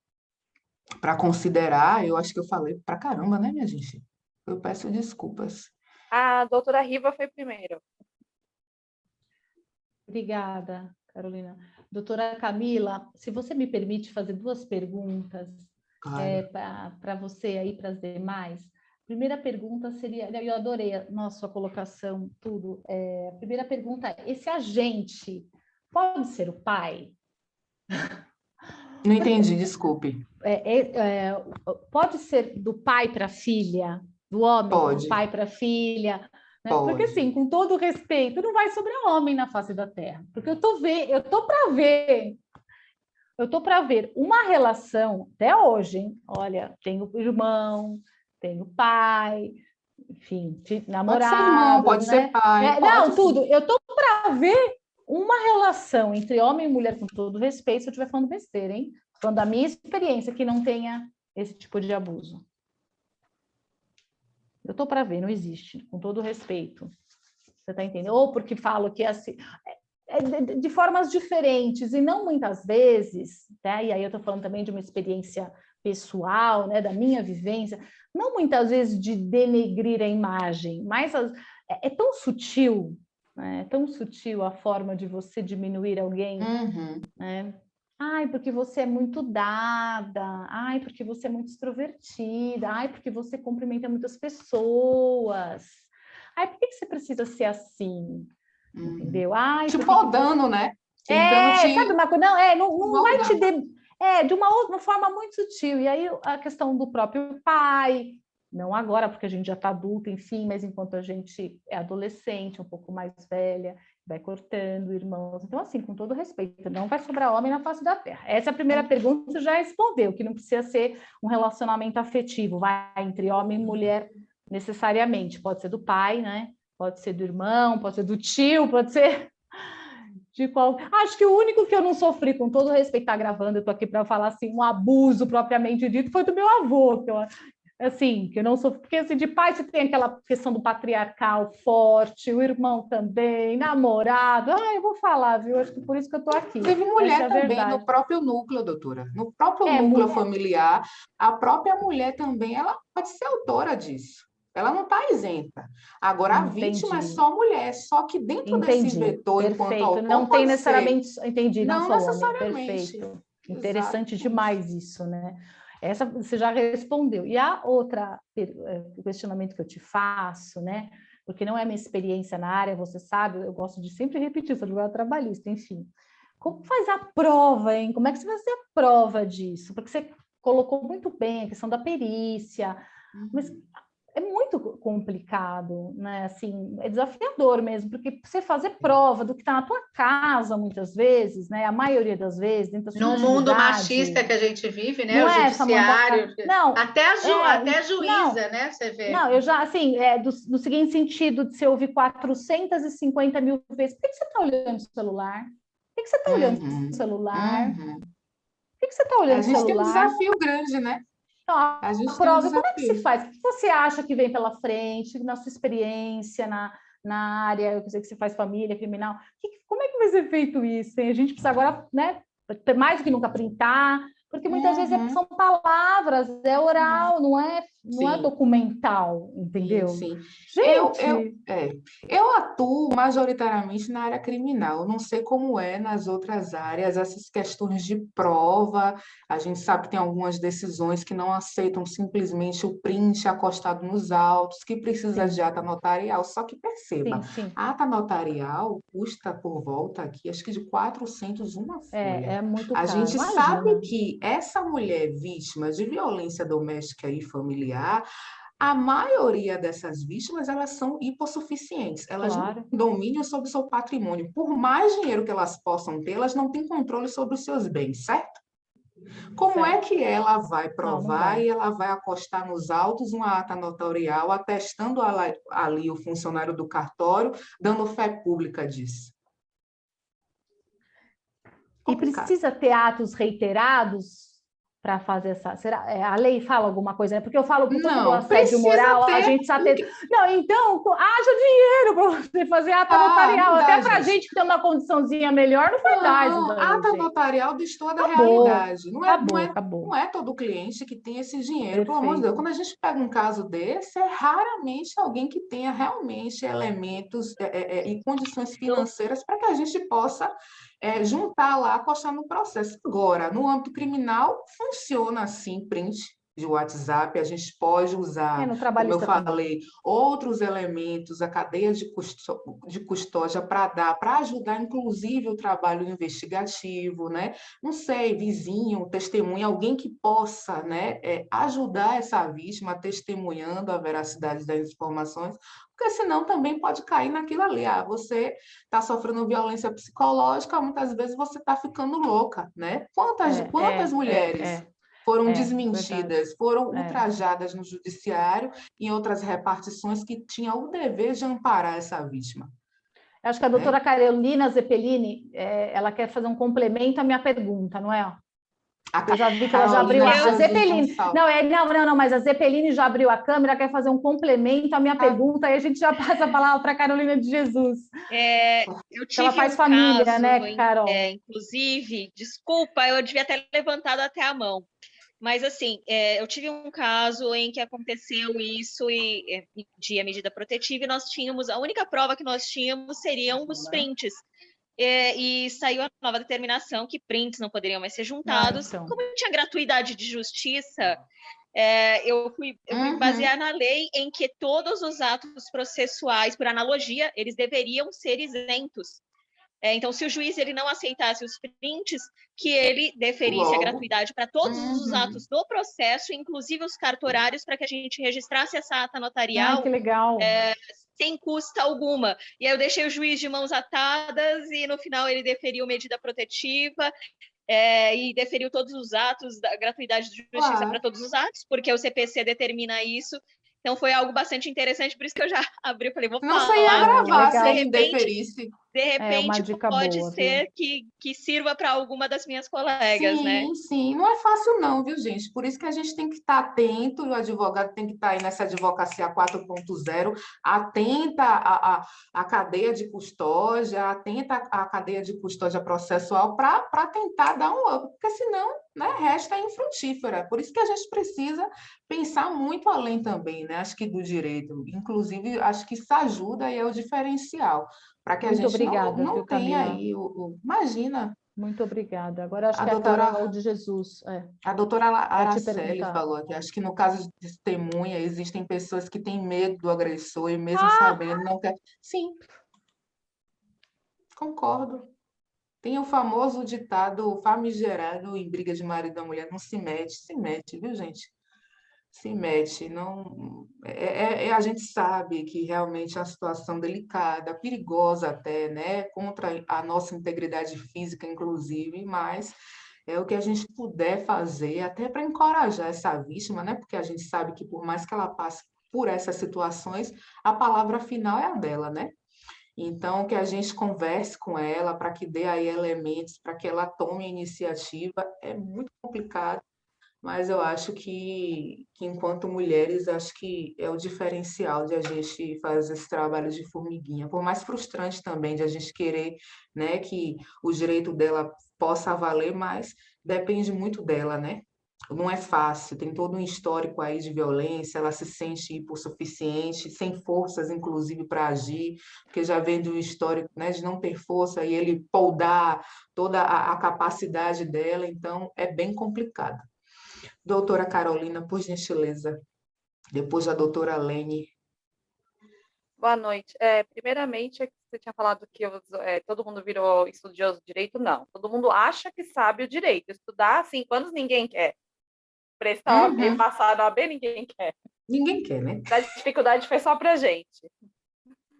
considerar, eu acho que eu falei para caramba, né, minha gente? Eu peço desculpas. A doutora Riva foi primeiro. Obrigada, Carolina. Doutora Camila, se você me permite fazer duas perguntas Claro. para você aí, para as demais. A primeira pergunta seria, eu adorei a sua colocação, tudo. A primeira pergunta é, esse agente pode ser o pai? Não entendi, desculpe. Pode ser do pai para a filha, do homem do Pode, pai para a filha, né? Porque pode. assim, com todo respeito, não vai sobrar homem na face da terra, porque eu tô para ver uma relação até hoje, hein? Olha, tenho irmão, tenho pai, enfim, Pode ser irmão, namorados, pode ser né? pai, pode Não, tudo. sim. Eu tô para ver uma relação entre homem e mulher, com todo respeito, se eu estiver falando besteira, hein? Falando da minha experiência, que não tenha esse tipo de abuso. Eu estou para ver, não existe, com todo respeito. Você está entendendo? Ou porque falo que assim, de formas diferentes, e não muitas vezes, né? E aí eu estou falando também de uma experiência pessoal, né, da minha vivência, não muitas vezes de denegrir a imagem, mas é tão sutil, né? É tão sutil a forma de você diminuir alguém, né? Ai, porque você é muito dada, ai, porque você é muito extrovertida, ai, porque você cumprimenta muitas pessoas, ai, por que você precisa ser assim? Entendeu? Ai, te porque podando, né? Tentando te sabe uma coisa? Não vai te de uma outra forma muito sutil. E aí a questão do próprio pai, não agora, porque a gente já está adulto, enfim, mas enquanto a gente é adolescente, um pouco mais velha, vai cortando irmãos. Então, assim, com todo respeito, não vai sobrar homem na face da terra. Essa é a primeira pergunta, você já respondeu, que não precisa ser um relacionamento afetivo, vai entre homem e mulher necessariamente. Pode ser do pai, né? Pode ser do irmão, pode ser do tio, pode ser de qual. Acho que o único que eu não sofri, com todo respeito, tá gravando, eu tô aqui para falar assim, um abuso propriamente dito, foi do meu avô, que eu, assim, que eu não sofri, porque assim, de pai você tem aquela questão do patriarcal forte, o irmão também, namorado, eu vou falar, viu? Acho que por isso que eu tô aqui. Teve mulher Essa é a também verdade. no próprio núcleo, doutora. No próprio núcleo familiar, a própria mulher também, ela pode ser autora disso. Ela não está isenta. Agora, a vítima é só mulher, só que dentro desse vetor, enquanto autor, não tem pode necessariamente, ser. não Não só homem, necessariamente. perfeito. Interessante demais isso, né? Essa você já respondeu. E a outra questionamento que eu te faço, né? Porque não é minha experiência na área, você sabe, eu gosto de sempre repetir, sou advogada trabalhista, enfim. Como faz a prova, hein? Como é que você vai fazer a prova disso? Porque você colocou muito bem a questão da perícia, mas é muito complicado, né? Assim, é desafiador mesmo, porque você fazer prova do que está na tua casa, muitas vezes, né? A maioria das vezes, dentro da sua no intimidade, mundo machista que a gente vive, né? Não O é, judiciário, não, até a juíza, né? Você vê. Não, eu já, assim, no seguinte sentido, de você ouvir 450 mil vezes, por que você está olhando o celular? Por que você está olhando o celular? Por que você está olhando o celular? A gente tem um desafio grande, né? Então, a gente a prova, tem um como é que se faz? O que você acha que vem pela frente, na sua experiência, na área, eu sei que você faz família, criminal, como é que vai ser feito isso? Hein? A gente precisa agora, né, mais do que nunca printar, porque muitas vezes são palavras, é oral, não é documental, entendeu? Sim. Gente! Eu atuo majoritariamente na área criminal, eu não sei como é nas outras áreas, essas questões de prova, a gente sabe que tem algumas decisões que não aceitam simplesmente o print acostado nos autos, que precisa de ata notarial, só que perceba, a ata notarial custa por volta aqui, acho que de 400 uma folha. É muito caro. A gente Imagina. sabe que essa mulher vítima de violência doméstica e familiar, a maioria dessas vítimas, elas são hipossuficientes, elas não têm domínio sobre o seu patrimônio. Por mais dinheiro que elas possam ter, elas não têm controle sobre os seus bens, certo? Como é que ela vai provar e ela vai acostar nos autos uma ata notarial, atestando ali o funcionário do cartório, dando fé pública disso? Complicado. E precisa ter atos reiterados para fazer essa... a lei fala alguma coisa, né? Porque eu falo por conta do assédio moral, a gente precisa ter... Não, então, haja dinheiro para você fazer ata notarial. Até para a gente que tem uma condiçãozinha melhor, não vai dar isso daí, ata gente. notarial destoa da realidade. Acabou. Não é todo cliente que tem esse dinheiro, pelo amor de Deus. Quando a gente pega um caso desse, é raramente alguém que tenha realmente elementos e condições financeiras para que a gente possa juntar lá, acostar no processo. Agora, no âmbito criminal, funciona assim, print de WhatsApp, a gente pode usar, como eu falei, outros elementos, a cadeia de custódia para ajudar, inclusive, o trabalho investigativo, né? Não sei, vizinho, testemunha, alguém que possa, né, ajudar essa vítima testemunhando a veracidade das informações, porque senão também pode cair naquilo ali. Você está sofrendo violência psicológica, muitas vezes você está ficando louca, né? Quantas mulheres foram desmentidas, foram ultrajadas no judiciário em outras repartições que tinham o dever de amparar essa vítima? Acho que a doutora Carolina Zeppelini, ela quer fazer um complemento à minha pergunta, não é? Eu já vi que ela já abriu Carolina a Zeppelin. Gonçalves. Não, mas a Zeppelin já abriu a câmera, quer fazer um complemento à minha pergunta, aí a gente já passa a palavra para a Carolina de Jesus. Eu Ela tive faz um família, caso, né, Carol? inclusive, desculpa, eu devia ter levantado até a mão. Mas, assim, eu tive um caso em que aconteceu isso e de a medida protetiva, e nós tínhamos, a única prova que nós tínhamos seriam os prints. E saiu a nova determinação que prints não poderiam mais ser juntados. Então. Como tinha gratuidade de justiça, eu fui basear na lei em que todos os atos processuais, por analogia, eles deveriam ser isentos. Então, se o juiz ele não aceitasse os prints, que ele deferisse a gratuidade para todos os atos do processo, inclusive os cartorários, para que a gente registrasse essa ata notarial. Que legal. Sem custa alguma. E aí eu deixei o juiz de mãos atadas e, no final, ele deferiu medida protetiva e deferiu todos os atos, da gratuidade de justiça para todos os atos, porque o CPC determina isso. Então, foi algo bastante interessante, por isso que eu já abri, falei, vou falar. Não sei gravar se ele de repente, deferisse. De repente, pode boa, ser que sirva para alguma das minhas colegas, né? Sim, não é fácil não, viu, gente? Por isso que a gente tem que estar atento, e o advogado tem que estar aí nessa advocacia 4.0, atenta à cadeia de custódia, atenta à cadeia de custódia processual para tentar dar um up, porque senão, né, resta infrutífera. Por isso que a gente precisa pensar muito além também, né? Acho que do direito. Inclusive, acho que isso ajuda e é o diferencial. Para que a gente não tenha aí Imagina. Muito obrigada. Agora acho A que doutora, é a Carol de Jesus. A doutora Araceli falou aqui, acho que no caso de testemunha, existem pessoas que têm medo do agressor e mesmo sabendo não quer. Sim, concordo. Tem o famoso ditado famigerado em briga de marido e mulher, não se mete, viu, gente? Se mete, não a gente sabe que realmente é uma situação delicada, perigosa até, né? Contra a nossa integridade física, inclusive, mas é o que a gente puder fazer, até para encorajar essa vítima, né? Porque a gente sabe que por mais que ela passe por essas situações, a palavra final é a dela, né? Então, que a gente converse com ela para que dê aí elementos para que ela tome a iniciativa, é muito complicado. Mas eu acho que enquanto mulheres, acho que é o diferencial de a gente fazer esse trabalho de formiguinha. Por mais frustrante também de a gente querer, né, que o direito dela possa valer, mas depende muito dela, né? Não é fácil, tem todo um histórico aí de violência, ela se sente hipossuficiente, sem forças, inclusive, para agir, porque já vem do histórico, né, de não ter força e ele poldar toda a capacidade dela, então é bem complicado. Doutora Carolina, por gentileza. Depois a doutora Lene. Boa noite. Primeiramente, você tinha falado que todo mundo virou estudioso de direito. Não. Todo mundo acha que sabe o direito. Estudar há 5 anos ninguém quer. Prestar OAB, passar na OAB, ninguém quer. Ninguém quer, né? A dificuldade foi só para gente.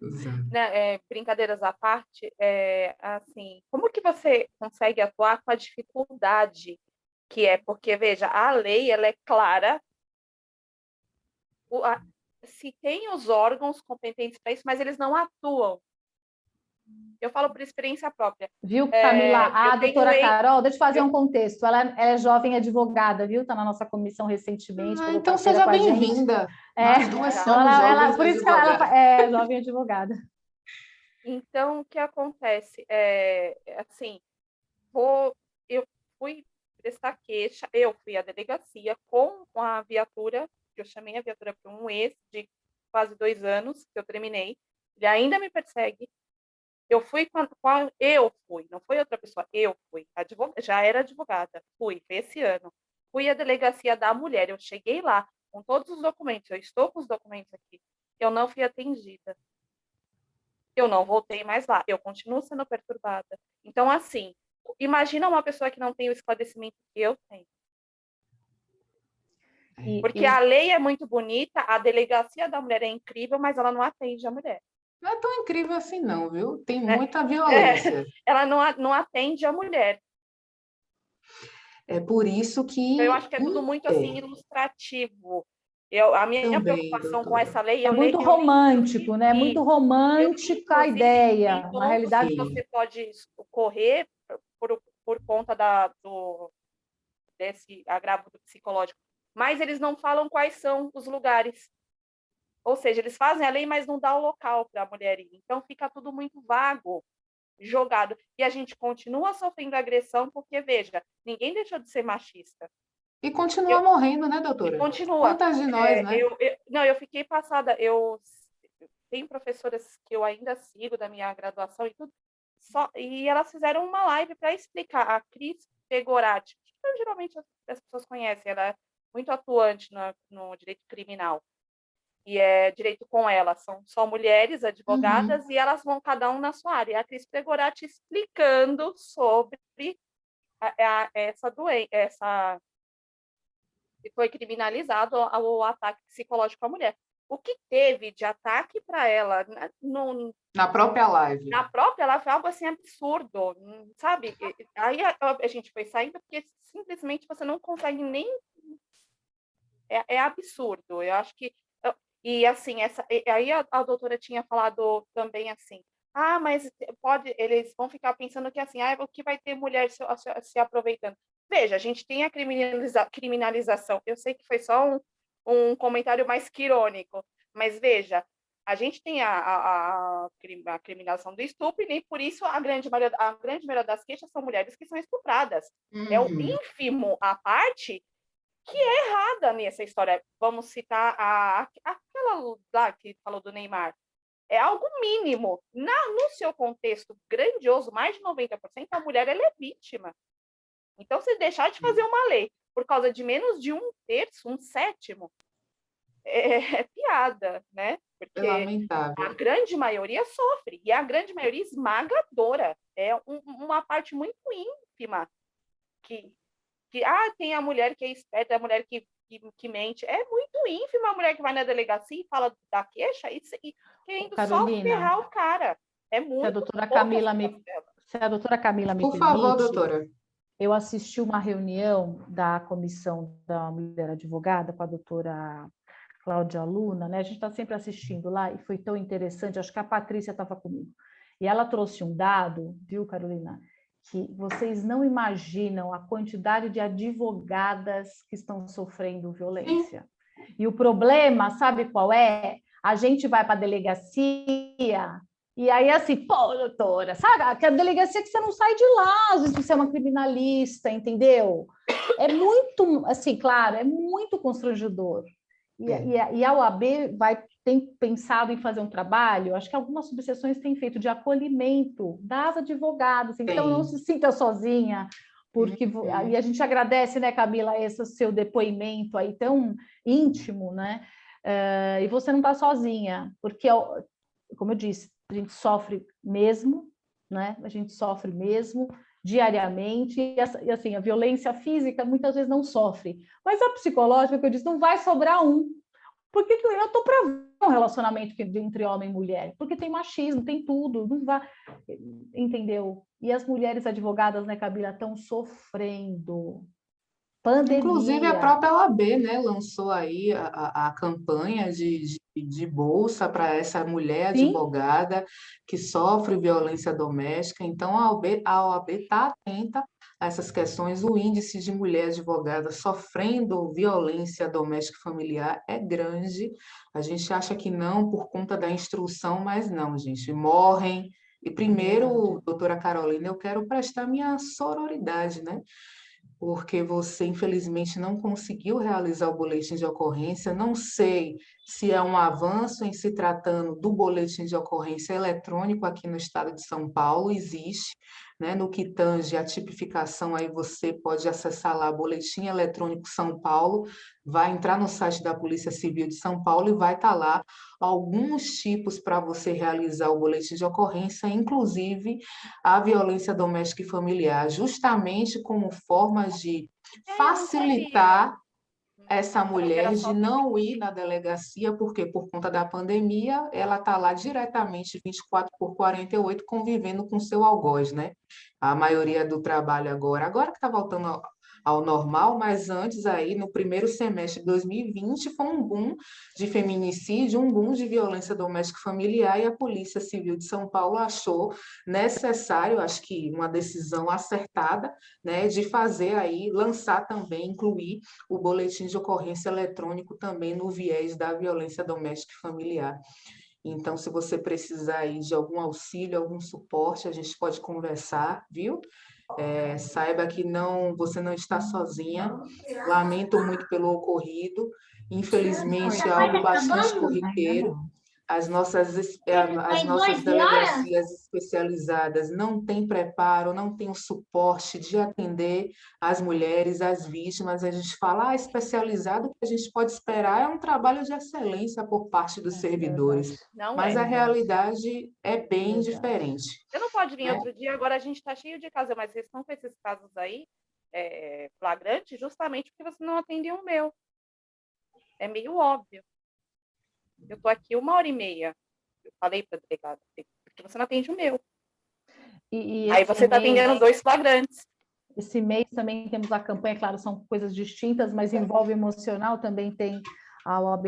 Exato. Brincadeiras à parte, assim, como que você consegue atuar com a dificuldade que é? Porque, veja, a lei ela é clara, se tem os órgãos competentes para isso, mas eles não atuam. Eu falo por experiência própria. Viu, Camila? A doutora Carol, deixa eu fazer um contexto. Ela é jovem advogada, viu? Está na nossa comissão recentemente. Então seja bem-vinda. As duas somos jovens por isso que ela é jovem advogada. Então, o que acontece? Assim, eu fui prestar queixa, eu fui à delegacia com a viatura, que eu chamei a viatura para um ex de quase 2 anos, que eu terminei. Ele ainda me persegue. Eu fui, não foi outra pessoa, eu fui, já era advogada, foi esse ano. Fui à delegacia da mulher, eu cheguei lá com todos os documentos, eu estou com os documentos aqui, eu não fui atendida. Eu não voltei mais lá, eu continuo sendo perturbada. Então, assim, imagina uma pessoa que não tem o esclarecimento que eu tenho. Porque a lei é muito bonita, a delegacia da mulher é incrível, mas ela não atende a mulher. Não é tão incrível assim não, viu? Tem muita violência. Ela não atende a mulher. É por isso que... Eu acho que é tudo muito assim, ilustrativo. A minha preocupação com essa lei... É muito romântico, né? Muito romântica a ideia. Na realidade, você pode correr por conta desse agravo psicológico, mas eles não falam quais são os lugares. Ou seja, eles fazem a lei, mas não dá o local para a mulher ir. Então, fica tudo muito vago, jogado. E a gente continua sofrendo agressão, porque, veja, ninguém deixou de ser machista. E continua morrendo, né, doutora? Continua. Quantas de nós, né? Eu fiquei passada. Tem professoras que eu ainda sigo da minha graduação e tudo, e elas fizeram uma live para explicar. A Cris Pegorati, que geralmente as pessoas conhecem, ela é muito atuante no direito criminal. E é direito com ela, são só mulheres advogadas, e elas vão cada um na sua área. E a Cris Pegorati explicando sobre essa doença, que foi criminalizado o ataque psicológico à mulher. O que teve de ataque para ela na própria live? Na própria live foi algo assim absurdo, sabe? Aí a gente foi saindo porque simplesmente você não consegue nem... É absurdo. Eu acho que... E assim, aí a doutora tinha falado também assim, mas eles vão ficar pensando que assim, o que vai ter mulher se aproveitando? Veja, a gente tem a criminalização. Eu sei que foi só um comentário mais que irônico, mas veja, a gente tem a criminalização do estupro, e nem por isso a grande maioria das queixas são mulheres que são estupradas. É o ínfimo a parte que é errada nessa história. Vamos citar aquela lá que falou do Neymar. É algo mínimo. No seu contexto grandioso, mais de 90%, a mulher ela é vítima. Então, se deixar de fazer uma lei por causa de menos de 1/3, 1/7, é piada, né? Porque lamentável. A grande maioria sofre, e a grande maioria esmagadora. É uma parte muito ínfima que tem a mulher que é esperta, a mulher que mente. É muito ínfima a mulher que vai na delegacia e fala da queixa e querendo Carolina, só ferrar o cara. É muito se a doutora Camila me Por favor, permite, doutora. eu assisti uma reunião da Comissão da Mulher Advogada com a doutora Cláudia Luna, né? A gente está sempre assistindo lá e foi tão interessante, acho que a Patrícia estava comigo. E ela trouxe um dado, viu, Carolina, que vocês não imaginam a quantidade de advogadas que estão sofrendo violência. E o problema, sabe qual é? A gente vai para a delegacia e aí assim, pô, doutora, sabe? Aquela delegacia que você não sai de lá, às vezes você é uma criminalista, entendeu? É muito, assim, claro, é muito constrangedor. E a OAB tem pensado em fazer um trabalho, acho que algumas subseções têm feito de acolhimento das advogadas, então não se sinta sozinha, porque e a gente agradece, né, Camila, esse seu depoimento aí tão íntimo, né? E você não está sozinha, porque, como eu disse, a gente sofre mesmo, né? A gente sofre mesmo diariamente, e assim, a violência física muitas vezes não sofre, mas a psicológica, que eu disse, não vai sobrar um. Por que eu estou para um relacionamento entre homem e mulher? Porque tem machismo, tem tudo, não vai, entendeu? E as mulheres advogadas, né, Camila, estão sofrendo. Pandemia. Inclusive, a própria OAB, né, lançou aí a campanha de bolsa para essa mulher advogada que sofre violência doméstica. Então, a OAB está atenta a essas questões. O índice de mulher advogada sofrendo violência doméstica e familiar é grande. A gente acha que não por conta da instrução, mas não, gente, morrem. E primeiro, doutora Carolina, eu quero prestar minha sororidade, né? Porque você, infelizmente, não conseguiu realizar o boletim de ocorrência. Não sei se é um avanço em se tratando do boletim de ocorrência eletrônico aqui no estado de São Paulo, existe, né? No que tange a tipificação, aí você pode acessar lá Boletim Eletrônico São Paulo, vai entrar no site da Polícia Civil de São Paulo e vai estar lá alguns tipos para você realizar o boletim de ocorrência, inclusive a violência doméstica e familiar, justamente como forma de facilitar essa mulher de não ir na delegacia, porque por conta da pandemia, ela está lá diretamente 24/48 convivendo com seu algoz, né? A maioria do trabalho agora que está voltando ao normal, mas antes aí, no primeiro semestre de 2020, foi um boom de feminicídio, um boom de violência doméstica familiar, e a Polícia Civil de São Paulo achou necessário, acho que uma decisão acertada, né, de fazer aí, lançar também, incluir o boletim de ocorrência eletrônico também no viés da violência doméstica e familiar. Então, se você precisar aí de algum auxílio, algum suporte, a gente pode conversar, viu? Saiba que você não está sozinha. Lamento muito pelo ocorrido. Infelizmente, é algo bastante corriqueiro. As nossas delegacias especializadas não têm preparo, não têm o suporte de atender as mulheres, as vítimas. A gente fala, especializado, o que a gente pode esperar é um trabalho de excelência por parte dos servidores. Não Mas é. a realidade é bem diferente. Você não pode vir né? outro dia, agora a gente está cheio de casos, mas vocês estão com esses casos aí, flagrantes, justamente porque você não atendeu o meu. É meio óbvio. Eu estou aqui 1h30. Eu falei para a delegada, porque você não atende o meu. Aí você está atendendo 2 flagrantes. Esse mês também temos a campanha, claro, são coisas distintas, mas envolve emocional, também tem a OAB,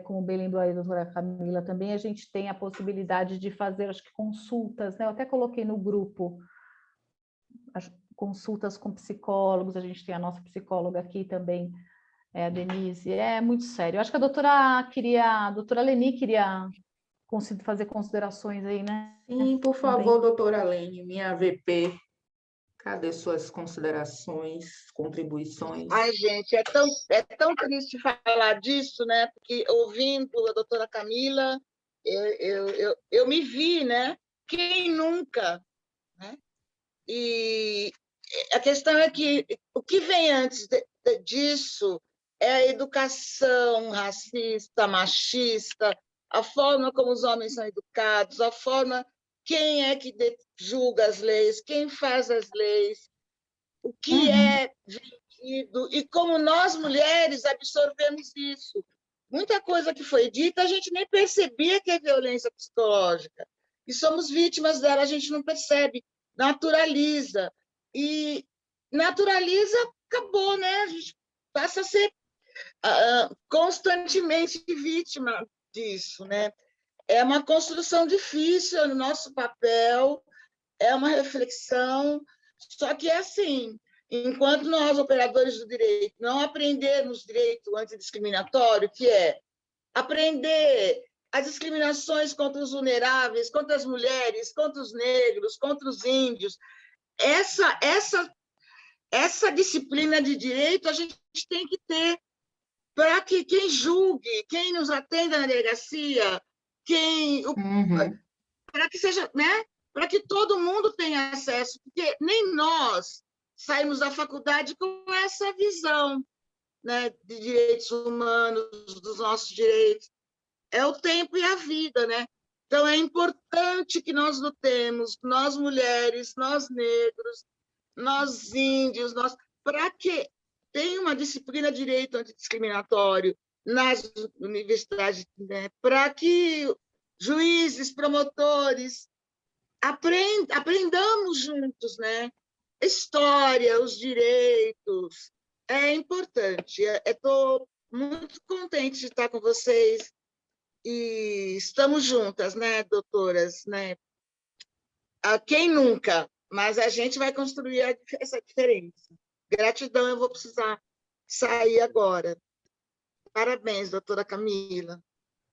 como bem lembrou aí a doutora Camila, também a gente tem a possibilidade de fazer, acho que consultas, né? Eu até coloquei no grupo, consultas com psicólogos, a gente tem a nossa psicóloga aqui também, a Denise, é muito sério. Eu acho que a doutora Leni queria fazer considerações aí, né? Sim, por favor, doutora Lene, minha VP. Cadê suas considerações, contribuições? Ai, gente, é tão triste falar disso, né? Porque ouvindo a doutora Camila, eu me vi, né? Quem nunca? Né? E a questão é que o que vem antes disso é a educação racista, machista, a forma como os homens são educados, a forma quem é que julga as leis, quem faz as leis, o que é vendido e como nós, mulheres, absorvemos isso. Muita coisa que foi dita, a gente nem percebia que é violência psicológica. E somos vítimas dela, a gente não percebe, naturaliza. E naturaliza, acabou, né? A gente passa a ser constantemente vítima disso, né? É uma construção difícil no nosso papel, é uma reflexão, só que é assim, enquanto nós, operadores do direito, não aprendermos direito antidiscriminatório, que é aprender as discriminações contra os vulneráveis, contra as mulheres, contra os negros, contra os índios, essa disciplina de direito a gente tem que ter para que quem julgue, quem nos atenda na delegacia, para que seja, né? Para que todo mundo tenha acesso, porque nem nós saímos da faculdade com essa visão, né, de direitos humanos, dos nossos direitos. É o tempo e a vida, né? Então, é importante que nós lutemos, nós mulheres, nós negros, nós índios, para que tenha uma disciplina de direito antidiscriminatório nas universidades, né? Para que juízes, promotores, aprendamos juntos, né? História, os direitos, é importante. Estou muito contente de estar com vocês e estamos juntas, né, doutoras, né? Quem nunca? Mas a gente vai construir essa diferença. Gratidão, eu vou precisar sair agora. Parabéns, doutora Camila.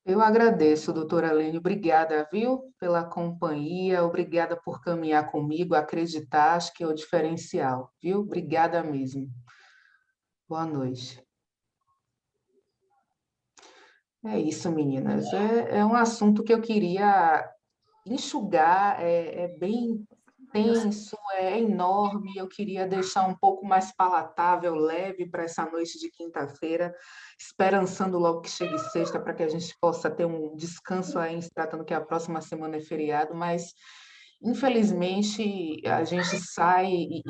Eu agradeço, doutora Lene, obrigada, viu, pela companhia, obrigada por caminhar comigo, acreditar, acho que é o diferencial, viu? Obrigada mesmo. Boa noite. É isso, meninas. É um assunto que eu queria enxugar, é bem tenso, é enorme, eu queria deixar um pouco mais palatável, leve para essa noite de quinta-feira, esperançando logo que chegue sexta para que a gente possa ter um descanso aí, se tratando que a próxima semana é feriado, mas infelizmente a gente sai e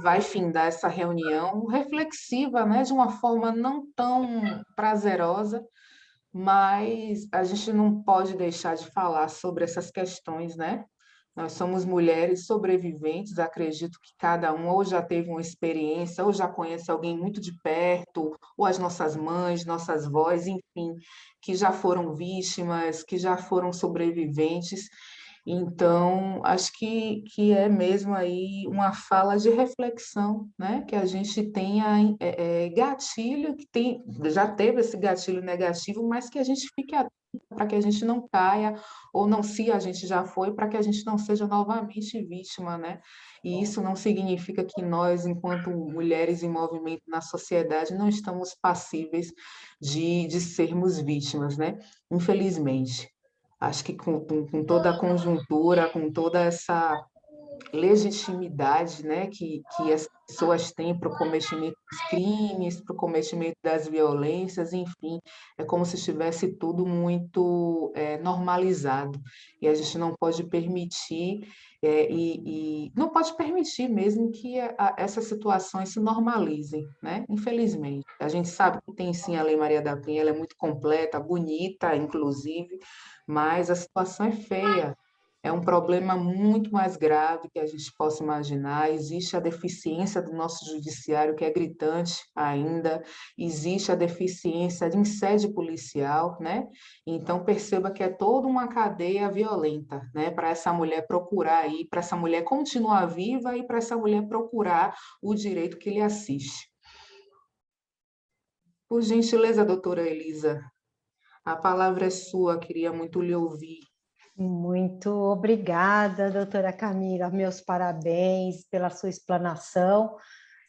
vai findar essa reunião reflexiva, né, de uma forma não tão prazerosa, mas a gente não pode deixar de falar sobre essas questões, né? Nós somos mulheres sobreviventes, acredito que cada um ou já teve uma experiência, ou já conhece alguém muito de perto, ou as nossas mães, nossas vós, enfim, que já foram vítimas, que já foram sobreviventes. Então, acho que é mesmo aí uma fala de reflexão, né? Que a gente tenha gatilho, que tem, já teve esse gatilho negativo, mas que a gente fique atento para que a gente não caia, ou não, se a gente já foi, para que a gente não seja novamente vítima, né? E isso não significa que nós, enquanto mulheres em movimento na sociedade, não estamos passíveis de sermos vítimas, né? Infelizmente. Acho que com toda a conjuntura, com toda essa legitimidade, né, que as pessoas têm para o cometimento dos crimes, para o cometimento das violências, enfim, é como se estivesse tudo muito normalizado. E a gente não pode permitir, e não pode permitir mesmo que essas situações se normalizem, né? Infelizmente. A gente sabe que tem sim a Lei Maria da Penha, ela é muito completa, bonita, inclusive, mas a situação é feia. É um problema muito mais grave que a gente possa imaginar. Existe a deficiência do nosso judiciário, que é gritante ainda, existe a deficiência em sede policial, né? Então, perceba que é toda uma cadeia violenta, né? Para essa mulher procurar aí, para essa mulher continuar viva e para essa mulher procurar o direito que lhe assiste. Por gentileza, doutora Elisa, a palavra é sua, queria muito lhe ouvir. Muito obrigada, doutora Camila. Meus parabéns pela sua explanação,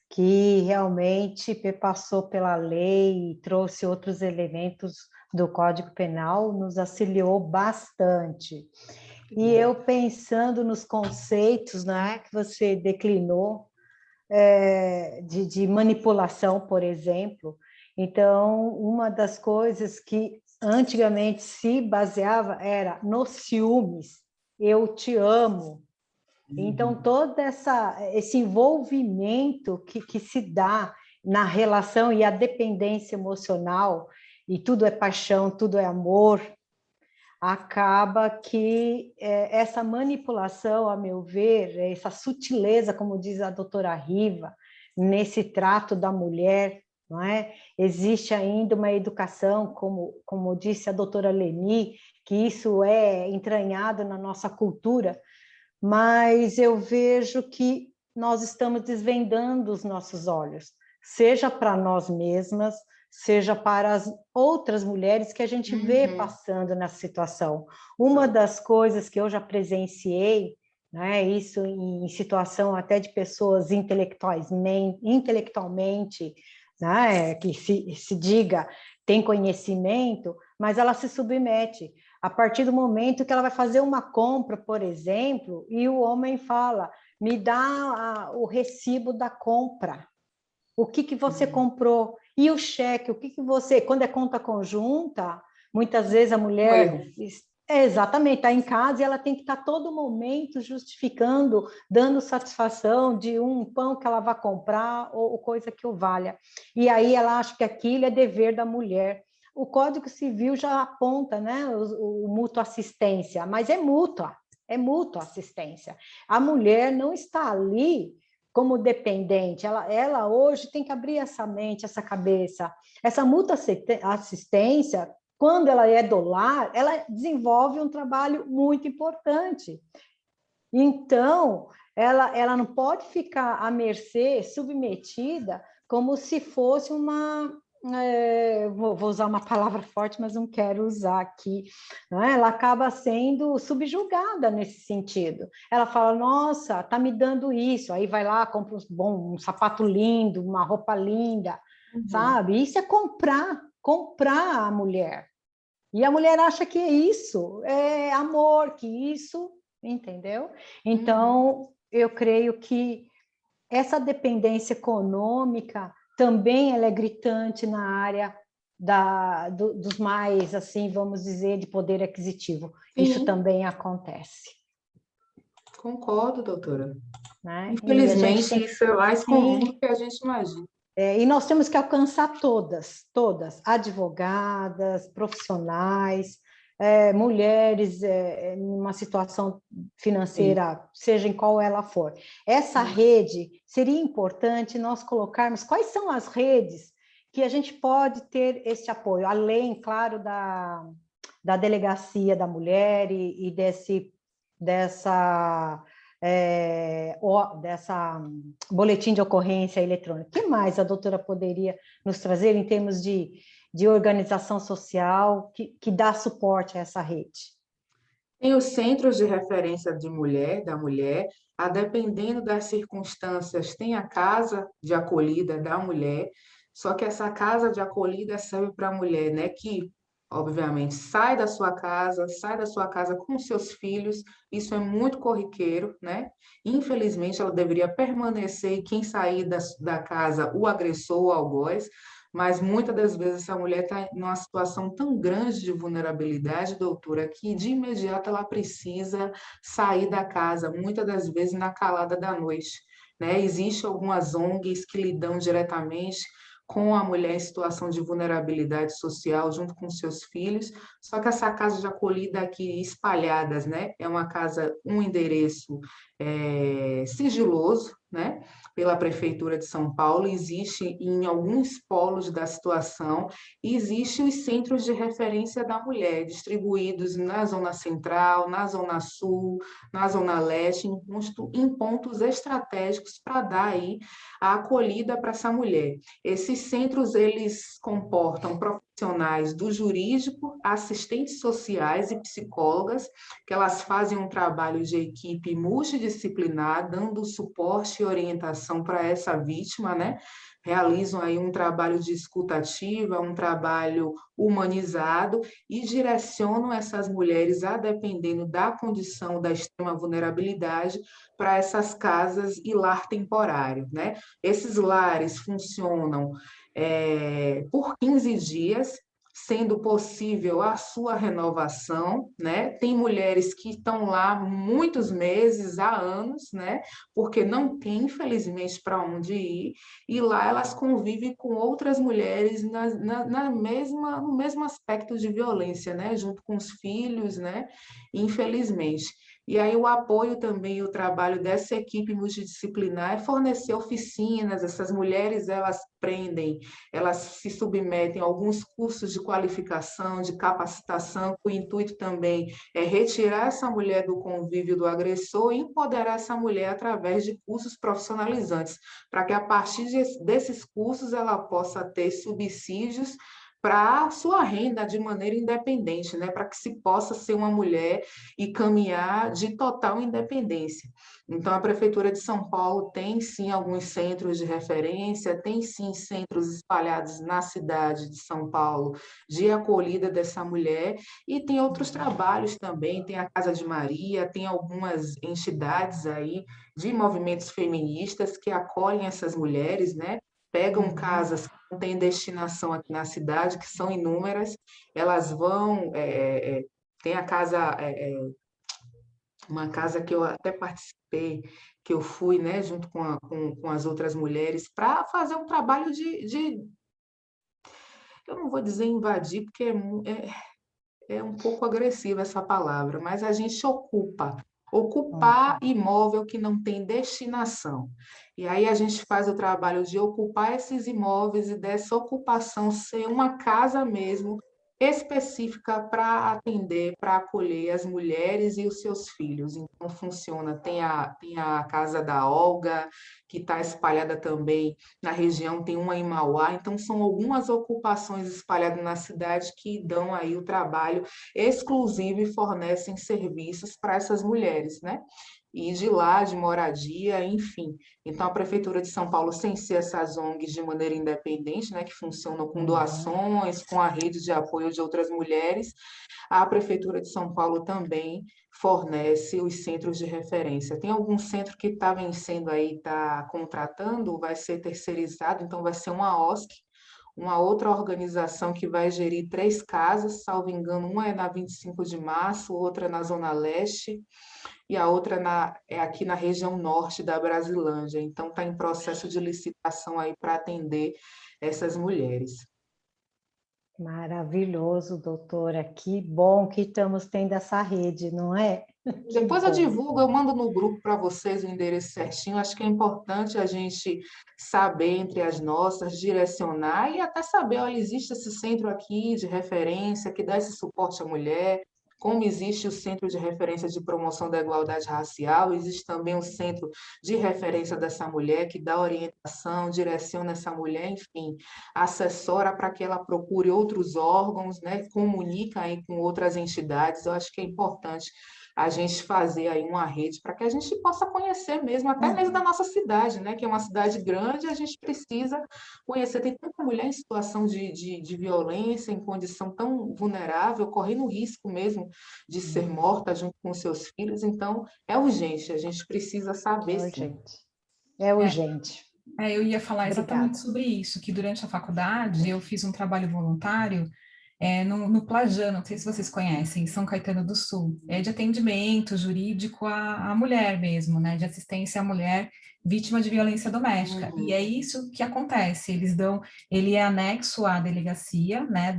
que realmente perpassou pela lei e trouxe outros elementos do Código Penal, nos auxiliou bastante. E eu pensando nos conceitos, né, que você declinou, de manipulação, por exemplo. Então, uma das coisas que antigamente se baseava era nos ciúmes, eu te amo. Então, todo esse envolvimento que se dá na relação e a dependência emocional, e tudo é paixão, tudo é amor, acaba que essa manipulação, a meu ver, essa sutileza, como diz a doutora Riva, nesse trato da mulher, não é? Existe ainda uma educação, como disse a doutora Leni, que isso é entranhado na nossa cultura, mas eu vejo que nós estamos desvendando os nossos olhos, seja para nós mesmas, seja para as outras mulheres que a gente vê passando nessa situação. Uma das coisas que eu já presenciei, né, isso em situação até de pessoas intelectualmente, né, que se diga, tem conhecimento, mas ela se submete. A partir do momento que ela vai fazer uma compra, por exemplo, e o homem fala, me dá o recibo da compra. O que você comprou? E o cheque, o que você... Quando é conta conjunta, muitas vezes a mulher... Exatamente, está em casa e ela tem que estar todo momento justificando, dando satisfação de um pão que ela vai comprar ou coisa que o valha. E aí ela acha que aquilo é dever da mulher. O Código Civil já aponta, né, o mútua assistência, mas é mútua assistência. A mulher não está ali como dependente, ela hoje tem que abrir essa mente, essa cabeça. Essa mútua assistência, quando ela é do lar, ela desenvolve um trabalho muito importante. Então, ela não pode ficar à mercê, submetida, como se fosse uma... vou usar uma palavra forte, mas não quero usar aqui, não é? Ela acaba sendo subjugada nesse sentido. Ela fala, nossa, tá me dando isso, aí vai lá, compra um sapato lindo, uma roupa linda, sabe? Isso é comprar a mulher. E a mulher acha que isso é amor, que isso, entendeu? Então, eu creio que essa dependência econômica também ela é gritante na área dos mais, assim, vamos dizer, de poder aquisitivo. Sim. Isso também acontece. Concordo, doutora. Né? Infelizmente, isso é mais comum do que a gente imagina. E nós temos que alcançar todas, advogadas, profissionais, mulheres numa situação financeira, seja em qual ela for. Essa rede, seria importante nós colocarmos quais são as redes que a gente pode ter esse apoio, além, claro, da delegacia da mulher e dessa boletim de ocorrência eletrônica. O que mais a doutora poderia nos trazer em termos de organização social que dá suporte a essa rede? Tem os centros de referência da mulher, a dependendo das circunstâncias, tem a casa de acolhida da mulher, só que essa casa de acolhida serve para a mulher, né, que, obviamente, sai da sua casa com seus filhos, isso é muito corriqueiro, né? Infelizmente, ela deveria permanecer, e quem sair da casa, o agressor, o algoz, mas muitas das vezes essa mulher está numa situação tão grande de vulnerabilidade, doutora, que de imediato ela precisa sair da casa, muitas das vezes na calada da noite, né? Existem algumas ONGs que lidam diretamente com a mulher em situação de vulnerabilidade social, junto com seus filhos, só que essa casa de acolhida aqui espalhadas, né? É uma casa, um endereço sigiloso, né? Pela Prefeitura de São Paulo, existe em alguns polos da situação, e existem os centros de referência da mulher, distribuídos na Zona Central, na Zona Sul, na Zona Leste, em pontos estratégicos para dar aí a acolhida para essa mulher. Esses centros, eles comportam profissionais do jurídico, assistentes sociais e psicólogas, que elas fazem um trabalho de equipe multidisciplinar, dando suporte e orientação para essa vítima, né? Realizam aí um trabalho de escuta ativa, um trabalho humanizado e direcionam essas mulheres, a dependendo da condição da extrema vulnerabilidade, para essas casas e lar temporário, né? Esses lares funcionam por 15 dias, sendo possível a sua renovação, né? Tem mulheres que estão lá muitos meses, há anos, né? Porque não tem, infelizmente, para onde ir, e lá elas convivem com outras mulheres no mesmo aspecto de violência, né? Junto com os filhos, né? Infelizmente. E aí o apoio também, o trabalho dessa equipe multidisciplinar é fornecer oficinas, essas mulheres, elas aprendem, elas se submetem a alguns cursos de qualificação, de capacitação, com o intuito também é retirar essa mulher do convívio do agressor e empoderar essa mulher através de cursos profissionalizantes, para que a partir desses cursos ela possa ter subsídios para a sua renda de maneira independente, né? Para que se possa ser uma mulher e caminhar de total independência. Então, a Prefeitura de São Paulo tem, sim, alguns centros de referência, tem, sim, centros espalhados na cidade de São Paulo de acolhida dessa mulher, e tem outros trabalhos também, tem a Casa de Maria, tem algumas entidades aí de movimentos feministas que acolhem essas mulheres, né? Pegam casas que não têm destinação aqui na cidade, que são inúmeras, elas vão... tem a casa... uma casa que eu até participei, que eu fui, né, junto com as outras mulheres, para fazer um trabalho eu não vou dizer invadir, porque é um pouco agressiva essa palavra, mas a gente ocupar imóvel que não tem destinação. E aí a gente faz o trabalho de ocupar esses imóveis e dessa ocupação ser uma casa mesmo, específica para atender, para acolher as mulheres e os seus filhos. Então, funciona. Tem a Casa da Olga, que está espalhada também na região, tem uma em Mauá. Então, são algumas ocupações espalhadas na cidade que dão aí o trabalho exclusivo e fornecem serviços para essas mulheres, né? E de lá, de moradia, enfim. Então, a Prefeitura de São Paulo, sem ser essas ONGs de maneira independente, né, que funcionam com doações, com a rede de apoio de outras mulheres, a Prefeitura de São Paulo também fornece os centros de referência. Tem algum centro que está vencendo aí, está contratando, vai ser terceirizado, então vai ser uma OSC, uma outra organização que vai gerir 3 casas, salvo engano, uma é na 25 de março, outra na Zona Leste, e a outra é aqui na região norte da Brasilândia. Então, está em processo de licitação aí para atender essas mulheres. Maravilhoso, doutora. Que bom que estamos tendo essa rede, não é? Que Depois eu bom. divulgo, eu mando no grupo para vocês o endereço certinho. Acho que é importante a gente saber entre as nossas, direcionar e até saber, olha, existe esse centro aqui de referência que dá esse suporte à mulher, como existe o Centro de Referência de Promoção da Igualdade Racial, existe também o Centro de Referência dessa mulher que dá orientação, direciona essa mulher, enfim, assessora para que ela procure outros órgãos, né, comunica aí com outras entidades. Eu acho que é importante a gente fazer aí uma rede para que a gente possa conhecer mesmo, até mesmo da nossa cidade, né? Que é uma cidade grande, a gente precisa conhecer. Tem tanta mulher em situação de violência, em condição tão vulnerável, correndo risco mesmo de ser morta junto com seus filhos. Então, é urgente, a gente precisa saber, É sim. urgente. É urgente. Eu ia falar exatamente Obrigada. sobre isso, que durante a faculdade eu fiz um trabalho voluntário no Plajano, não sei se vocês conhecem, em São Caetano do Sul, de atendimento jurídico à mulher mesmo, né, de assistência à mulher vítima de violência doméstica. Uhum. E é isso que acontece, ele é anexo à delegacia, né,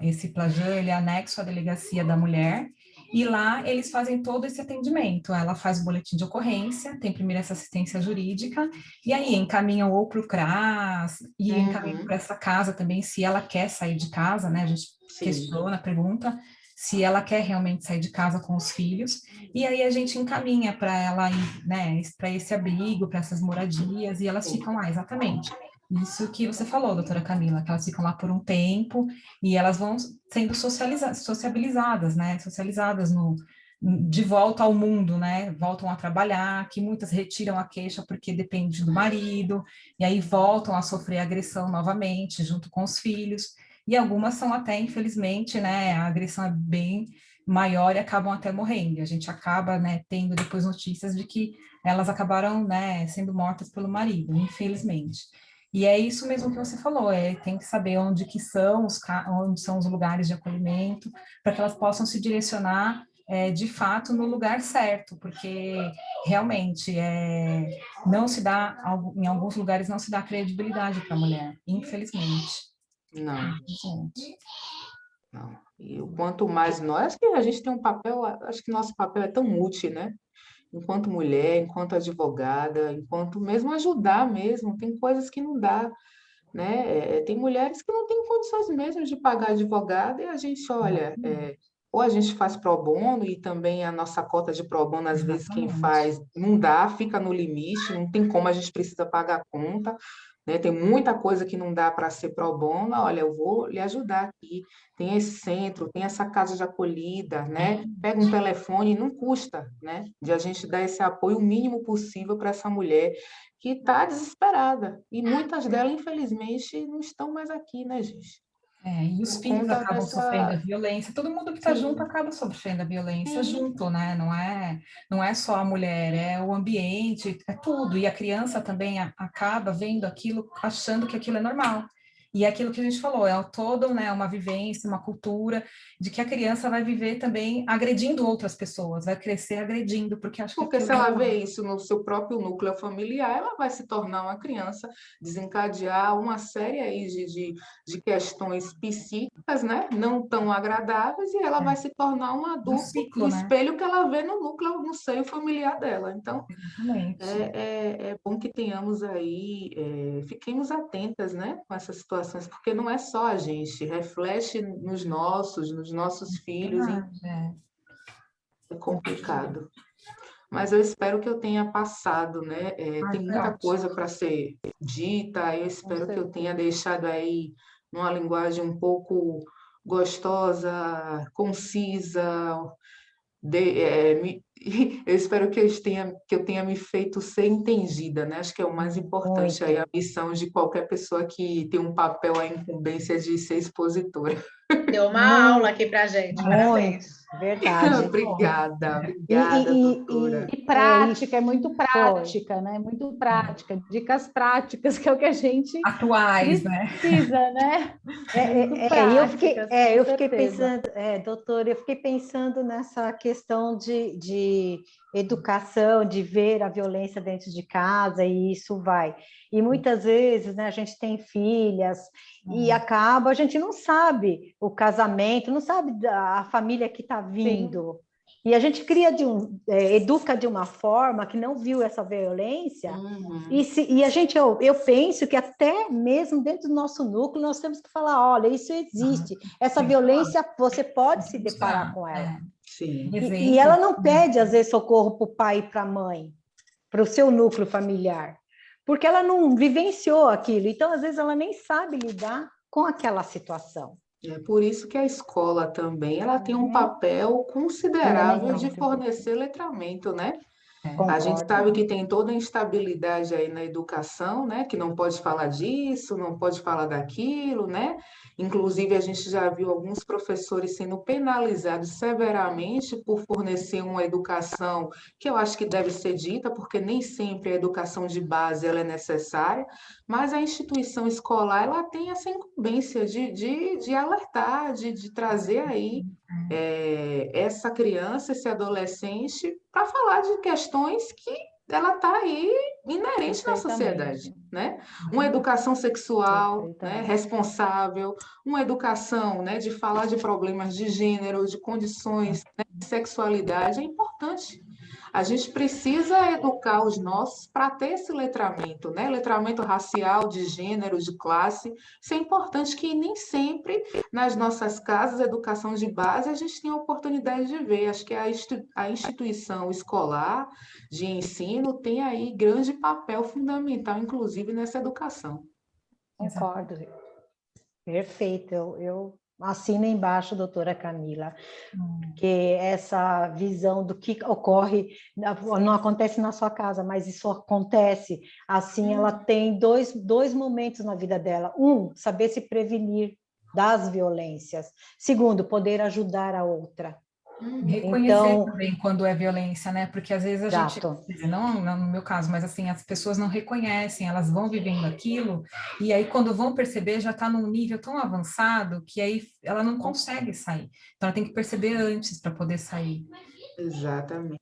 esse Plajano, ele é anexo à delegacia da mulher, e lá eles fazem todo esse atendimento. Ela faz o boletim de ocorrência, tem primeiro essa assistência jurídica, e aí encaminham ou para o CRAS, e encaminham para essa casa também, se ela quer sair de casa, né? A gente questiona, pergunta se ela quer realmente sair de casa com os filhos, e aí a gente encaminha para ela ir, né, para esse abrigo, para essas moradias, e elas ficam lá, exatamente. Isso que você falou, doutora Camila, que elas ficam lá por um tempo e elas vão sendo sociabilizadas, né? Socializadas de volta ao mundo, né? Voltam a trabalhar, que muitas retiram a queixa porque depende do marido, e aí voltam a sofrer agressão novamente junto com os filhos. E algumas são até, infelizmente, né? A agressão é bem maior e acabam até morrendo. E a gente acaba, né, tendo depois notícias de que elas acabaram, né, sendo mortas pelo marido, infelizmente. E é isso mesmo que você falou, tem que saber onde são os lugares de acolhimento, para que elas possam se direcionar de fato no lugar certo, porque realmente não se dá, em alguns lugares não se dá credibilidade para a mulher, infelizmente. Não. Infelizmente. Não. E o quanto mais nós, acho que a gente tem um papel, acho que nosso papel é tão útil, né? Enquanto mulher, enquanto advogada, enquanto mesmo ajudar mesmo, tem coisas que não dá, né? Tem mulheres que não têm condições mesmo de pagar advogada e a gente, olha, ou a gente faz pro bono e também a nossa cota de pro bono, às vezes quem faz não dá, fica no limite, não tem como, a gente precisa pagar a conta, né? Tem muita coisa que não dá para ser pro bono, olha, eu vou lhe ajudar aqui, tem esse centro, tem essa casa de acolhida, né? Pega um telefone, não custa, né? De a gente dar esse apoio o mínimo possível para essa mulher que está desesperada, e muitas delas, infelizmente, não estão mais aqui, né, gente? E os filhos acabam sofrendo a violência, todo mundo que está junto acaba sofrendo a violência junto, né? Não é só a mulher, é o ambiente, é tudo. E a criança também acaba vendo aquilo, achando que aquilo é normal. E é aquilo que a gente falou, é todo, né, uma vivência, uma cultura de que a criança vai viver também agredindo outras pessoas, vai crescer agredindo, porque acho que Porque se ela vê isso no seu próprio núcleo familiar, ela vai se tornar uma criança, desencadear uma série aí de questões psíquicas, né? Não tão agradáveis, e ela vai se tornar um adulto ciclo, no espelho que ela vê no núcleo, no seio familiar dela. Então, é bom que tenhamos aí, fiquemos atentas, né, com essas situações, porque não é só a gente, reflete nos nossos filhos, é complicado. Mas eu espero que eu tenha passado, né? Tem muita coisa para ser dita, eu espero que eu tenha deixado aí numa linguagem um pouco gostosa, concisa, eu espero que eu tenha me feito ser entendida, né? Acho que é o mais importante aí, a missão de qualquer pessoa que tem um papel, a incumbência de ser expositora. Deu uma aula aqui para a gente, parabéns. Verdade. Obrigada, doutora. E prática, é muito prática, né? Muito prática, dicas práticas, que é o que a gente atuais, precisa, né? Eu fiquei pensando, doutora, eu fiquei pensando nessa questão de de educação, de ver a violência dentro de casa, e isso vai. E muitas vezes, né, a gente tem filhas e a gente não sabe o casamento, não sabe a família que está vindo. E a gente educa de uma forma que não viu essa violência, eu penso que até mesmo dentro do nosso núcleo nós temos que falar, olha, isso existe, essa violência você pode se deparar com ela. Sim. E ela não pede, às vezes, socorro para o pai e para a mãe, para o seu núcleo familiar, porque ela não vivenciou aquilo, então, às vezes, ela nem sabe lidar com aquela situação. É por isso que a escola também ela tem um papel considerável de fornecer letramento, né? A gente sabe que tem toda a instabilidade aí na educação, né? Que não pode falar disso, não pode falar daquilo, né? Inclusive, a gente já viu alguns professores sendo penalizados severamente por fornecer uma educação que eu acho que deve ser dita, porque nem sempre a educação de base ela é necessária, mas a instituição escolar ela tem essa incumbência de alertar, de trazer aí essa criança, esse adolescente, para falar de questões que ela está aí inerente na sociedade, né? Uma educação sexual, né, responsável, uma educação, né, de falar de problemas de gênero, de condições, né, de sexualidade, é importante. A gente precisa educar os nossos para ter esse letramento, né? Letramento racial, de gênero, de classe. Isso é importante que nem sempre nas nossas casas, educação de base, a gente tem a oportunidade de ver. Acho que a instituição escolar de ensino tem aí grande papel fundamental, inclusive, nessa educação. Concordo. Perfeito. Eu assino embaixo, doutora Camila, que essa visão do que ocorre, não acontece na sua casa, mas isso acontece, assim, ela tem dois momentos na vida dela. Um, saber se prevenir das violências. Segundo, poder ajudar a outra. Reconhecer também quando é violência, né? Porque às vezes a gente, não no meu caso, mas assim, as pessoas não reconhecem, elas vão vivendo aquilo, e aí quando vão perceber, já está num nível tão avançado que aí ela não consegue sair. Então ela tem que perceber antes para poder sair. Exatamente.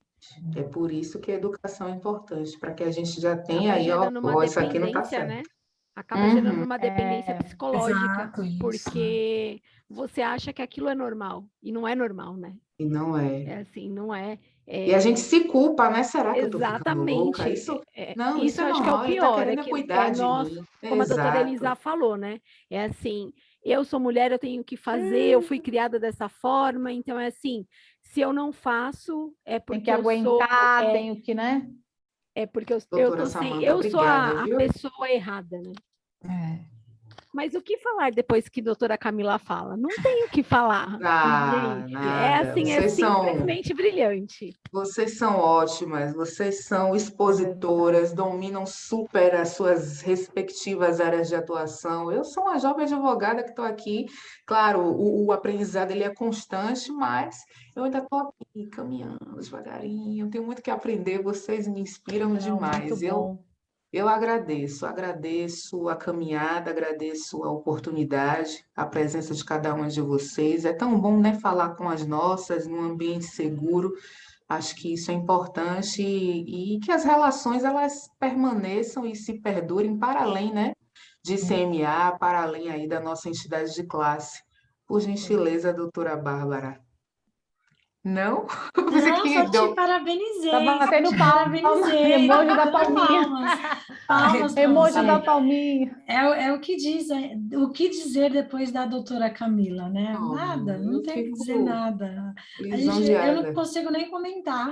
É por isso que a educação é importante, para que a gente já tenha aí, ó, isso aqui não está certo. Né? Acaba gerando uma dependência psicológica, Exato, isso. porque você acha que aquilo é normal, e não é normal, né? E não é. É assim, não é. E a gente se culpa, né? Será que eu tô ficando Exatamente. louca? Isso é acho que é normal, o ele tá pior, querendo cuidar de nós, mim. como a doutora Exato. Elisa falou, né? É assim, eu sou mulher, eu tenho que fazer, eu fui criada dessa forma, então é assim, se eu não faço, é porque tem que aguentar, tenho que, né? É porque eu Doutora tô sem, Samanta, eu sou obrigada, a viu? pessoa errada, né? Mas o que falar depois que a doutora Camila fala? Não tem o que falar. Gente, Nada. é assim, é simplesmente brilhante. Vocês são ótimas, vocês são expositoras, dominam super as suas respectivas áreas de atuação. Eu sou uma jovem advogada que estou aqui. Claro, o aprendizado ele é constante, mas eu ainda estou aqui caminhando devagarinho. Tenho muito que aprender, vocês me inspiram demais. Eu agradeço a caminhada, agradeço a oportunidade, a presença de cada uma de vocês. É tão bom, né, falar com as nossas, num ambiente seguro. Acho que isso é importante e que as relações elas permaneçam e se perdurem para além, né, de CMA, para além aí da nossa entidade de classe. Por gentileza, doutora Bárbara. Não? Não, só te parabenizei. Tá batendo palma, emoji da palminha. Palmas emoji da palminha. É o que diz, o que dizer depois da doutora Camila, né? Nada, não tem o que dizer nada. Eu não consigo nem comentar.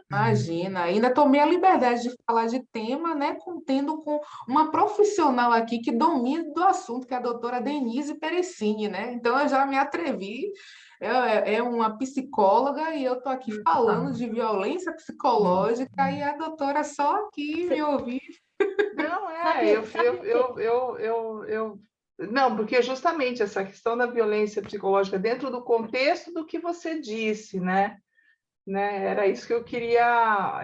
Imagina, ainda tomei a liberdade de falar de tema, né? Tendo com uma profissional aqui que domina do assunto, que é a doutora Denise Perecini, né? Então eu já me atrevi. É uma psicóloga e eu estou aqui falando de violência psicológica e a doutora só aqui me ouvir. Não, não, porque justamente essa questão da violência psicológica dentro do contexto do que você disse, né? Era isso que eu queria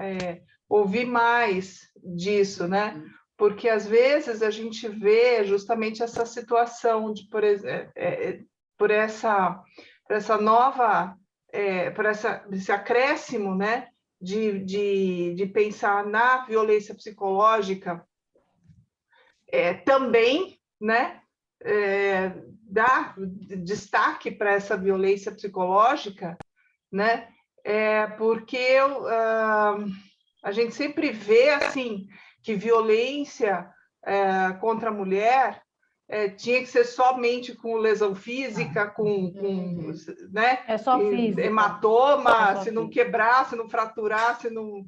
ouvir mais disso, né? Porque às vezes a gente vê justamente essa situação de, por essa nova, esse acréscimo, né, de pensar na violência psicológica, também, né, dar destaque para essa violência psicológica, né, porque a gente sempre vê assim que violência contra a mulher tinha que ser somente com lesão física, né? É só física. Hematoma, se não quebrar, se não fraturar, se não...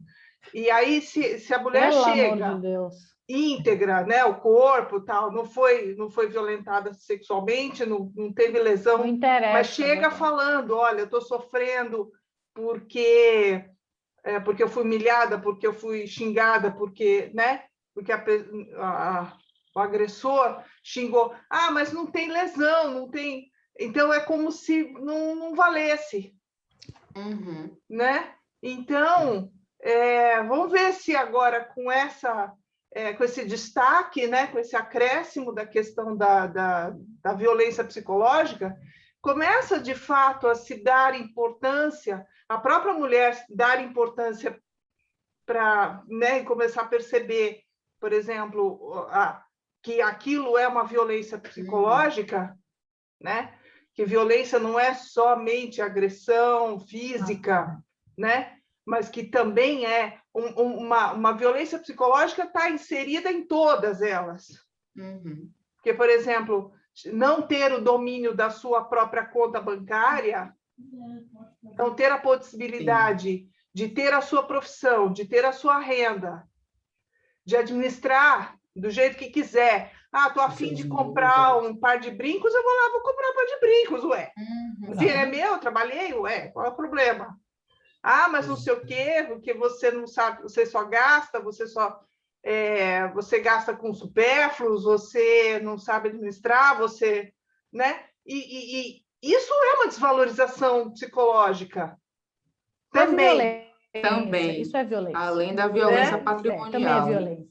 E aí, se a mulher Pelo chega amor de Deus, íntegra, né, o corpo, tal, não foi violentada sexualmente, não teve lesão, não interessa, mas chega falando, olha, eu estou sofrendo porque eu fui humilhada, porque eu fui xingada, porque, né, porque o agressor xingou, mas não tem lesão, não tem... Então, é como se não valesse. Uhum. Né? Então, vamos ver se agora, com esse destaque, né, com esse acréscimo da questão da violência psicológica, começa, de fato, a se dar importância, a própria mulher dar importância para, né, começar a perceber, por exemplo, que aquilo é uma violência psicológica, né? Que violência não é somente agressão física, né? Mas que também é uma violência psicológica, está inserida em todas elas. Uhum. Porque, por exemplo, não ter o domínio da sua própria conta bancária, não ter a possibilidade de ter a sua profissão, de ter a sua renda, de administrar do jeito que quiser. Estou a fim de comprar um par de brincos, eu vou lá, vou comprar um par de brincos, ué. O dinheiro é meu, eu trabalhei, ué, qual é o problema? Mas não sei o quê, porque você não sabe, você só gasta, você gasta com supérfluos, você não sabe administrar, você, né? E isso é uma desvalorização psicológica. Também. Também. Isso é violência. Além da violência patrimonial. Também é violência.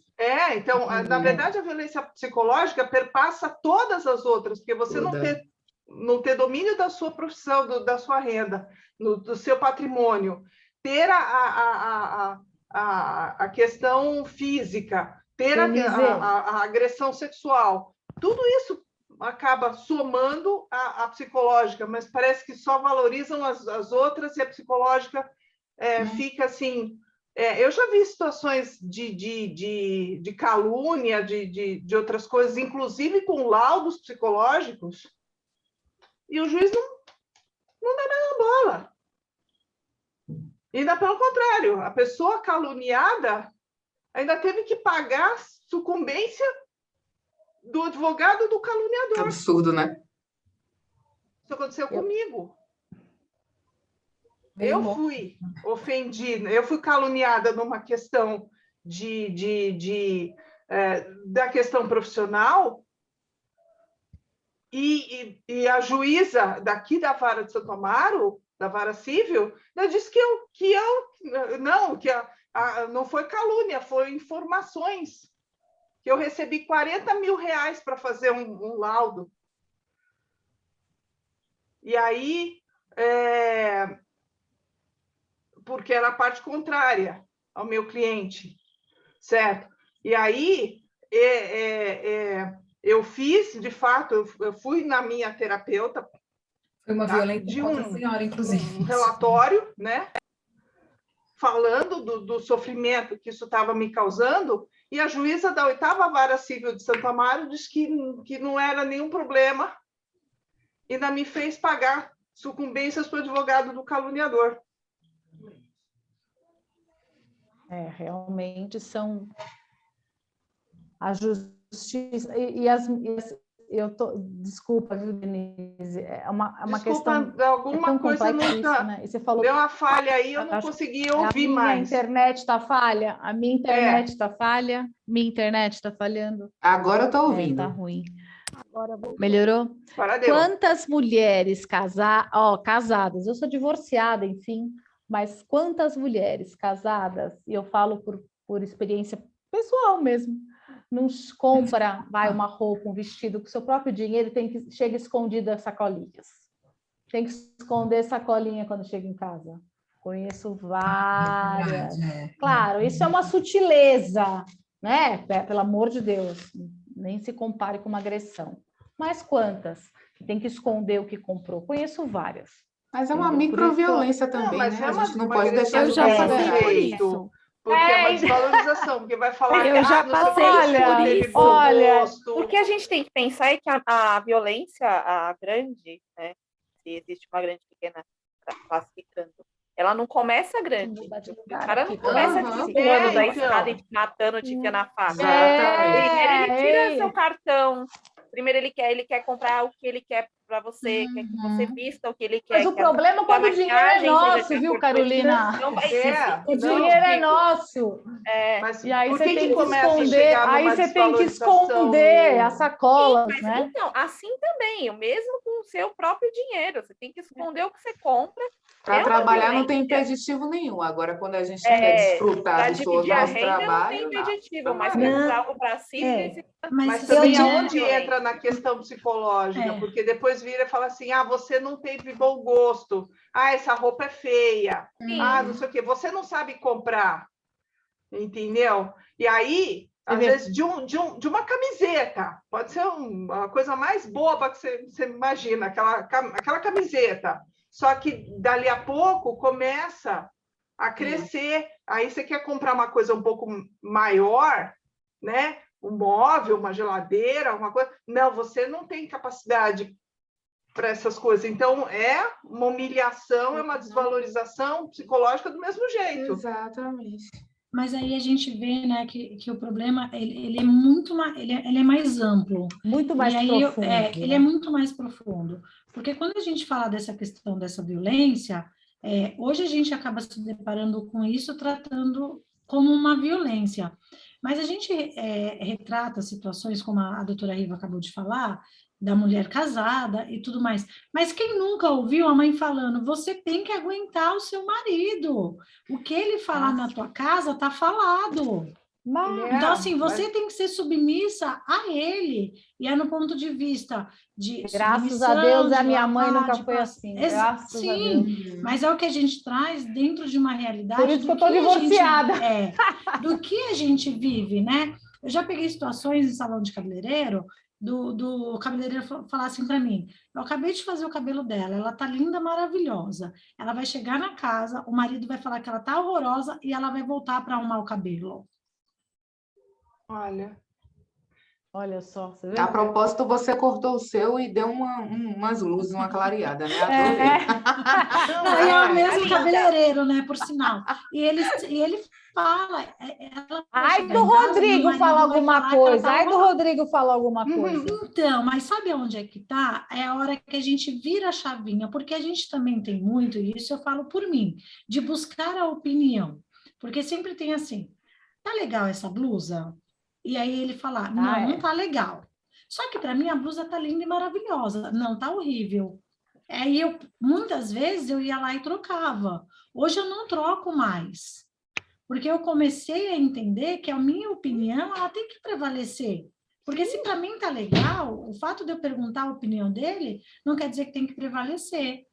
Então, na verdade, a violência psicológica perpassa todas as outras, porque você não ter domínio da sua profissão, da sua renda, do seu patrimônio, ter a questão física, ter a agressão sexual, tudo isso acaba somando a psicológica, mas parece que só valorizam as outras e a psicológica fica assim... eu já vi situações de calúnia, de outras coisas, inclusive com laudos psicológicos, e o juiz não dá nada bola. Ainda pelo contrário, a pessoa caluniada ainda teve que pagar sucumbência do advogado do caluniador. Absurdo, né? Isso aconteceu comigo. Eu fui ofendida, eu fui caluniada numa questão da questão profissional, e a juíza daqui da Vara de Santo Amaro, da Vara Civil, disse que não foi calúnia, foi informações, que eu recebi R$40 mil para fazer um laudo. E aí... porque era a parte contrária ao meu cliente, certo? E aí, eu fiz, de fato, eu fui na minha terapeuta... Foi uma violência contra a senhora, inclusive. Um relatório, né? Falando do sofrimento que isso estava me causando, e a juíza da 8ª Vara Civil de Santo Amaro disse que não era nenhum problema, e ainda me fez pagar sucumbências para o advogado do caluniador. Realmente são a justiça desculpa, viu, Denise? É uma questão alguma coisa nunca, né? E você falou, deu uma falha aí, eu não consegui ouvir mais. A minha internet está falha? A minha internet está falha? Minha internet está falhando? Agora eu estou ouvindo. Está ruim. Melhorou? Deu. Quantas mulheres casadas? Eu sou divorciada, enfim, mas quantas mulheres casadas, e eu falo por experiência pessoal mesmo, não compra, uma roupa, um vestido com seu próprio dinheiro, chega escondido as sacolinhas. Tem que esconder sacolinha quando chega em casa. Conheço várias. Verdade, Claro, isso é uma sutileza, né? Pelo amor de Deus, nem se compare com uma agressão. Mas quantas? Que tem que esconder o que comprou? Conheço várias. Mas é uma Entendeu? Por isso que microviolência também, mas né? é A gente não uma pode deixar agressão de Eu já passei por considerar. isso. Porque é uma então. desvalorização, porque vai falar Eu já não sei o que, passei você por não teve isso. bom Olha, gosto. O que a gente tem que pensar é que a violência, a grande, né, se existe uma grande e pequena classificando, ela não começa grande. O cara não começa te empurrando da escada e te matando, te enfiando na faca. Primeiro ele tira seu cartão, primeiro ele quer comprar o que ele quer para você, quer que você vista o que ele quer. Mas o problema é quando o dinheiro é nosso, viu, Carolina? O dinheiro é nosso. Mas e aí por você que tem que que começa a esconder, chegar aí numa você tem que desvalorização esconder as sacolas, Sim, mas, né? então, assim também, o mesmo com o seu próprio dinheiro, você tem que esconder o que você compra. Para uma trabalhar não violência. tem impeditivo nenhum. Agora, quando a gente quer desfrutar Para do dividir a nosso renda trabalho, não tem impeditivo, não. mas quer comprar algo para si, precisa. Mas se também eu aonde digo- entra na questão psicológica, É. porque depois vira e fala assim, você não teve bom gosto, essa roupa é feia, não sei o quê, você não sabe comprar, entendeu? E aí, às vezes, de uma camiseta, pode ser uma coisa mais boba que você imagina, aquela camiseta, só que dali a pouco começa a crescer, aí você quer comprar uma coisa um pouco maior, né? Um móvel, uma geladeira, uma coisa. Não, você não tem capacidade para essas coisas. Então, é uma humilhação, é uma desvalorização psicológica do mesmo jeito. Exatamente. Mas aí a gente vê, né, que o problema ele é muito mais, ele é mais amplo. Muito mais e aí, profundo. Ele é muito mais profundo. Porque quando a gente fala dessa questão dessa violência, hoje a gente acaba se deparando com isso, tratando como uma violência. Mas a gente retrata situações, como a doutora Riva acabou de falar, da mulher casada e tudo mais. Mas quem nunca ouviu a mãe falando, você tem que aguentar o seu marido. O que ele falar na tua casa está falado. Então, assim, você tem que ser submissa a ele. E é no ponto de vista de Graças a Deus, a de minha lavar, mãe nunca de foi assim. Graças a Deus. Sim, mas é o que a gente traz dentro de uma realidade. Por isso que eu estou divorciada. Do que a gente vive, né? Eu já peguei situações em salão de cabeleireiro, do cabeleireiro falar assim para mim, eu acabei de fazer o cabelo dela, ela tá linda, maravilhosa, ela vai chegar na casa, o marido vai falar que ela tá horrorosa e ela vai voltar para arrumar o cabelo. Olha só, você vê? A propósito, você cortou o seu e deu umas luzes, uma clareada, né? Não, e é o mesmo cabeleireiro, né, por sinal. E ele fala... Ai, do Rodrigo fala alguma coisa. Ai, do Rodrigo fala alguma coisa. Então, mas sabe onde é que tá? É a hora que a gente vira a chavinha, porque a gente também tem muito, e isso eu falo por mim, de buscar a opinião. Porque sempre tem assim, tá legal essa blusa? E aí ele fala, não tá legal. Só que para mim a blusa tá linda e maravilhosa. Não, tá horrível. Aí muitas vezes eu ia lá e trocava. Hoje eu não troco mais. Porque eu comecei a entender que a minha opinião, ela tem que prevalecer. Porque se para mim tá legal, o fato de eu perguntar a opinião dele, não quer dizer que tem que prevalecer.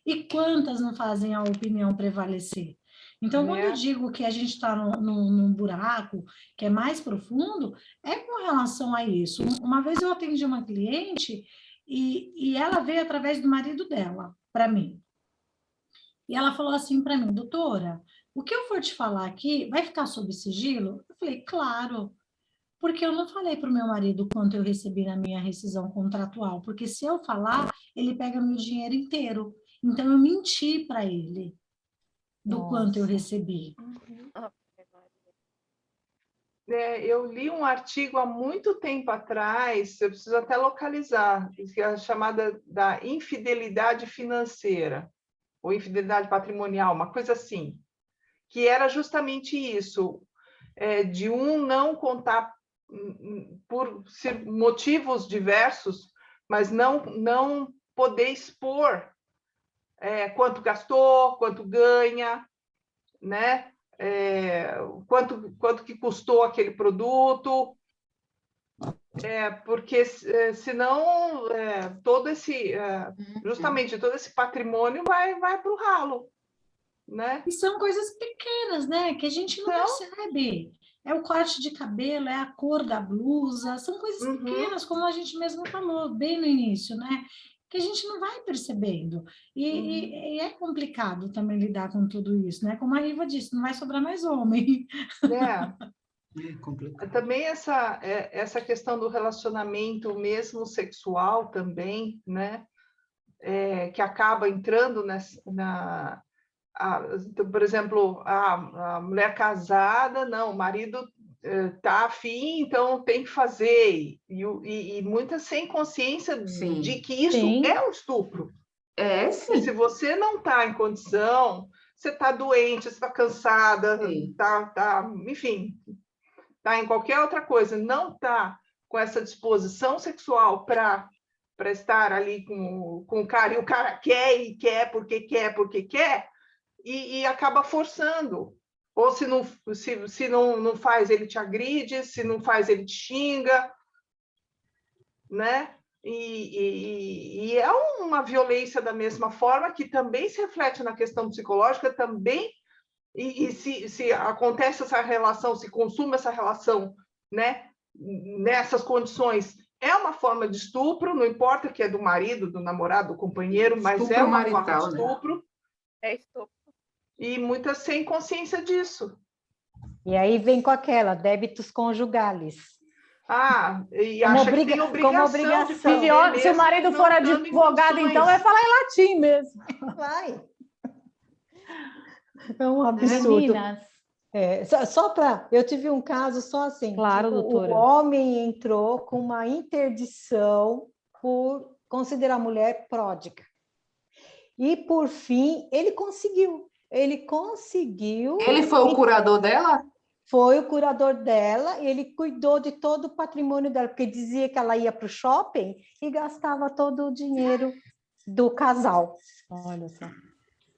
E quantas não fazem a opinião prevalecer? Então, quando eu digo que a gente está num buraco que é mais profundo, é com relação a isso. Uma vez eu atendi uma cliente e ela veio através do marido dela para mim. E ela falou assim para mim, doutora, o que eu for te falar aqui vai ficar sob sigilo? Eu falei, claro, porque eu não falei para o meu marido quanto eu recebi na minha rescisão contratual, porque se eu falar, ele pega meu dinheiro inteiro. Então, eu menti para ele do quanto eu recebi. Eu li um artigo há muito tempo atrás, eu preciso até localizar, que é a chamada da infidelidade financeira, ou infidelidade patrimonial, uma coisa assim, que era justamente isso, de não contar por motivos diversos, mas não poder expor quanto gastou, quanto ganha, né? Quanto que custou aquele produto, porque senão justamente todo esse patrimônio vai para o ralo, né? E são coisas pequenas, né? Que a gente não percebe. É o corte de cabelo, é a cor da blusa, são coisas pequenas, como a gente mesmo falou bem no início, né? Que a gente não vai percebendo. E é complicado também lidar com tudo isso, né? Como a Iva disse, não vai sobrar mais homem. Também essa questão do relacionamento mesmo sexual também, né? Que acaba entrando por exemplo, a mulher casada, não, o marido está afim, então tem que fazer, e muitas sem consciência de que isso é um estupro. Sim. Se você não está em condição, você está doente, você está cansada, enfim, está em qualquer outra coisa, não está com essa disposição sexual para estar ali com o cara, e o cara quer porque quer, e acaba forçando. Ou se não faz, ele te agride, se não faz, ele te xinga, né? E é uma violência da mesma forma, que também se reflete na questão psicológica também, e se acontece essa relação, se consuma essa relação, né? Nessas condições, é uma forma de estupro, não importa que é do marido, do namorado, do companheiro, mas estupro é uma marital, forma de estupro. Né? É estupro. E muitas sem consciência disso. E aí vem com aquela, débitos conjugais. E acha que tem obrigação de fazer. Pior, se o marido for advogado, então vai falar em latim mesmo. Vai. É um absurdo. Só para... Eu tive um caso só assim. Claro, doutora. O homem entrou com uma interdição por considerar a mulher pródiga. E, por fim, ele conseguiu. Ele foi o curador dela? Foi o curador dela, ele cuidou de todo o patrimônio dela, porque dizia que ela ia para o shopping e gastava todo o dinheiro do casal. Olha só.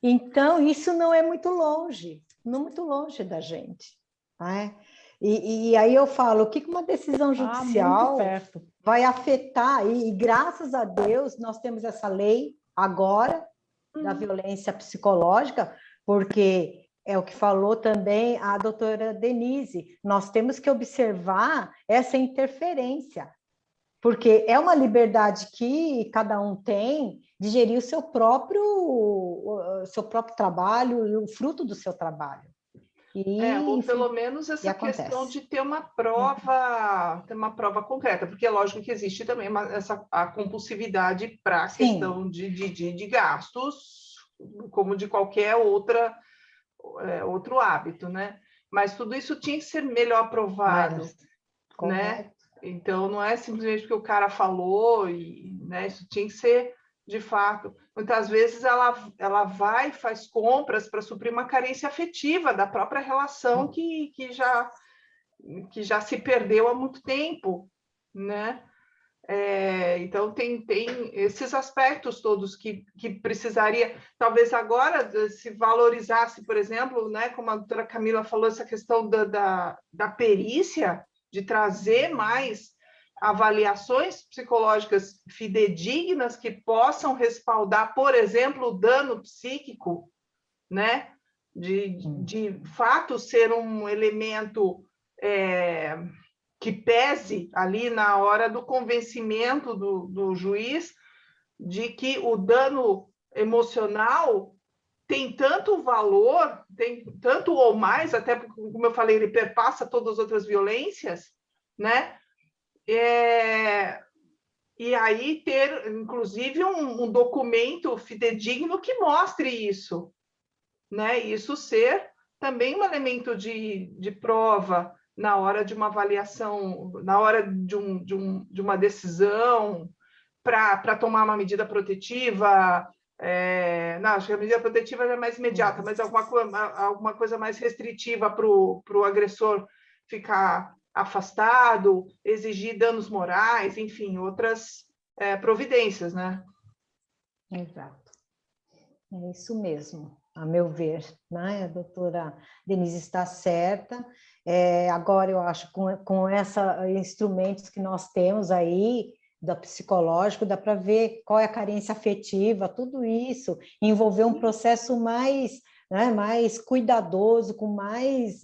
Então, isso não é muito longe da gente. Né? E aí eu falo, o que uma decisão judicial vai afetar? E graças a Deus nós temos essa lei agora da violência psicológica, porque é o que falou também a doutora Denise, nós temos que observar essa interferência, porque é uma liberdade que cada um tem de gerir o seu próprio trabalho e o fruto do seu trabalho. Ou pelo menos essa questão de ter uma prova, concreta, porque é lógico que existe também a compulsividade para a questão de gastos, como de qualquer outro hábito, né? Mas tudo isso tinha que ser melhor provado, né? Então, não é simplesmente porque o cara falou, né? Isso tinha que ser de fato. Muitas vezes ela vai e faz compras para suprir uma carência afetiva da própria relação que já se perdeu há muito tempo, né? Então, tem esses aspectos todos que precisaria, talvez agora, se valorizasse, por exemplo, né, como a doutora Camila falou, essa questão da perícia, de trazer mais avaliações psicológicas fidedignas que possam respaldar, por exemplo, o dano psíquico, né, de fato ser um elemento que pese ali na hora do convencimento do juiz de que o dano emocional tem tanto valor, tem tanto ou mais, até porque, como eu falei, ele perpassa todas as outras violências, né? E aí ter, inclusive, um documento fidedigno que mostre isso, né? Isso ser também um elemento de prova na hora de uma avaliação, na hora de uma decisão para tomar uma medida protetiva. Não, acho que a medida protetiva é mais imediata, mas alguma coisa mais restritiva para o agressor ficar afastado, exigir danos morais, enfim, outras providências, né? Exato. É isso mesmo, a meu ver, né? A doutora Denise está certa. Agora, eu acho, com esses instrumentos que nós temos aí, do psicológico, dá para ver qual é a carência afetiva, tudo isso, envolver um processo né, mais cuidadoso, com mais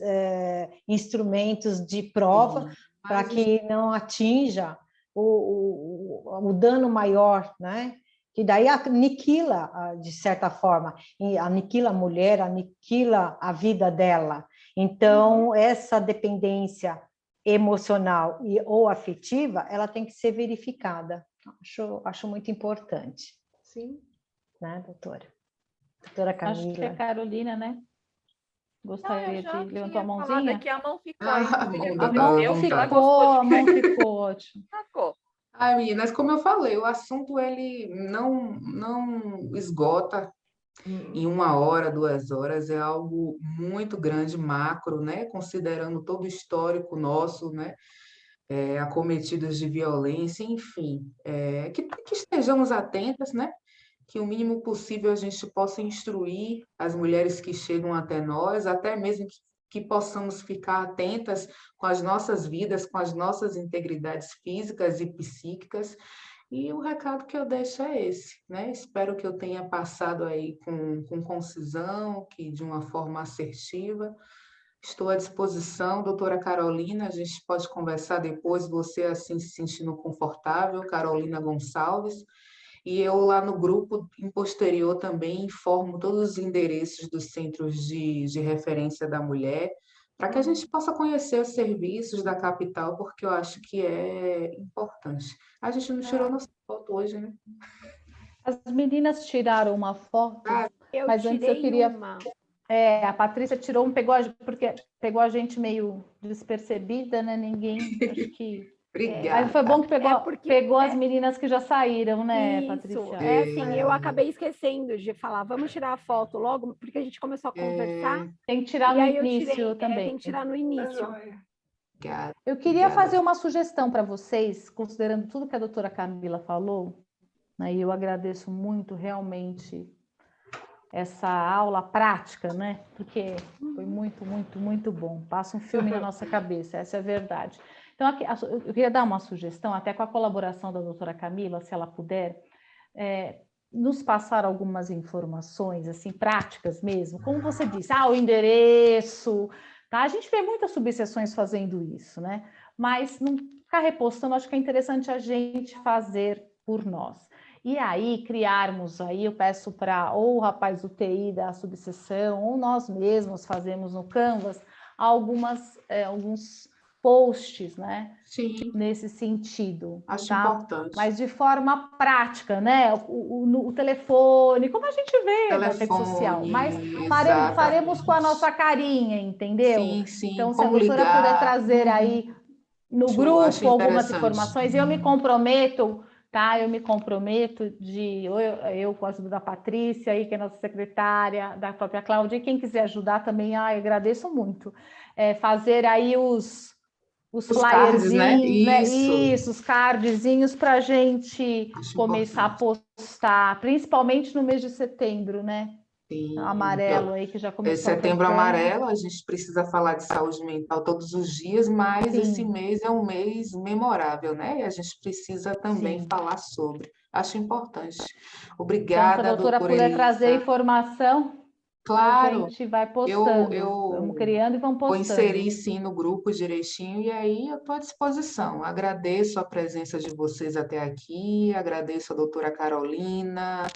instrumentos de prova, para que não atinja o dano maior, né? Que daí aniquila, de certa forma, aniquila a mulher, aniquila a vida dela. Então, essa dependência emocional ou afetiva, ela tem que ser verificada. Acho muito importante. Sim. Né, doutora? Doutora Camila. Acho que é a Carolina, né? Gostaria de levantar a mãozinha? Aqui, a mão ficou. A mão ficou ótimo. Ai, meninas, como eu falei, o assunto ele não esgota em 1 hora, 2 horas, é algo muito grande, macro, né? Considerando todo o histórico nosso, né? Acometidos de violência, enfim, que estejamos atentas, né? Que o mínimo possível a gente possa instruir as mulheres que chegam até nós, até mesmo que possamos ficar atentas com as nossas vidas, com as nossas integridades físicas e psíquicas. E o recado que eu deixo é esse, né? Espero que eu tenha passado aí com concisão, que de uma forma assertiva. Estou à disposição, doutora Carolina, a gente pode conversar depois, você assim se sentindo confortável, Carolina Gonçalves. E eu lá no grupo, em posterior, também informo todos os endereços dos centros de referência da mulher, para que a gente possa conhecer os serviços da capital, porque eu acho que é importante. A gente não tirou nossa foto hoje, né? As meninas tiraram uma foto, mas antes eu queria... a Patrícia tirou porque pegou a gente meio despercebida, né? Ninguém, acho que... Obrigada. Mas foi bom que pegou as meninas que já saíram, né, Patrícia? Assim, eu acabei esquecendo de falar, vamos tirar a foto logo, porque a gente começou a conversar. Tem que tirar no início também. Tem que tirar no início. Eu queria fazer uma sugestão para vocês, considerando tudo que a doutora Camila falou, né, e eu agradeço muito realmente essa aula prática, né? Porque foi muito, muito, muito bom. Passa um filme na nossa cabeça, essa é a verdade. Então, aqui, eu queria dar uma sugestão, até com a colaboração da doutora Camila, se ela puder, nos passar algumas informações, assim, práticas mesmo, como você disse, o endereço, tá? A gente vê muitas subseções fazendo isso, né? Mas não ficar repostando, acho que é interessante a gente fazer por nós. E aí, criarmos aí, eu peço para ou o rapaz do TI da subseção, ou nós mesmos fazemos no Canvas, alguns posts, né? Sim. Nesse sentido. Acho tá? importante. Mas de forma prática, né? O telefone, como a gente vê na rede social. Mas faremos com a nossa carinha, entendeu? Sim, sim. Então, se como a doutora ligar? puder trazer aí no grupo algumas informações, eu me comprometo, tá? Eu me comprometo eu com a ajuda da Patrícia, aí, que é nossa secretária, da própria Cláudia, e quem quiser ajudar também, eu agradeço muito. Fazer aí os flyerzinhos, cards, né? Isso, os cardzinhos para a gente começar a postar, principalmente no mês de setembro, né? Sim, amarelo aí que já começou. Setembro amarelo, a gente precisa falar de saúde mental todos os dias, mas esse mês é um mês memorável, né? E a gente precisa também falar sobre. Acho importante. Obrigada, então, se a doutora puder trazer informação, claro, a gente vai postando. Vamos criando e vamos postando. Vou inserir sim no grupo direitinho, e aí eu estou à disposição. Agradeço a presença de vocês até aqui, agradeço a doutora Carolina,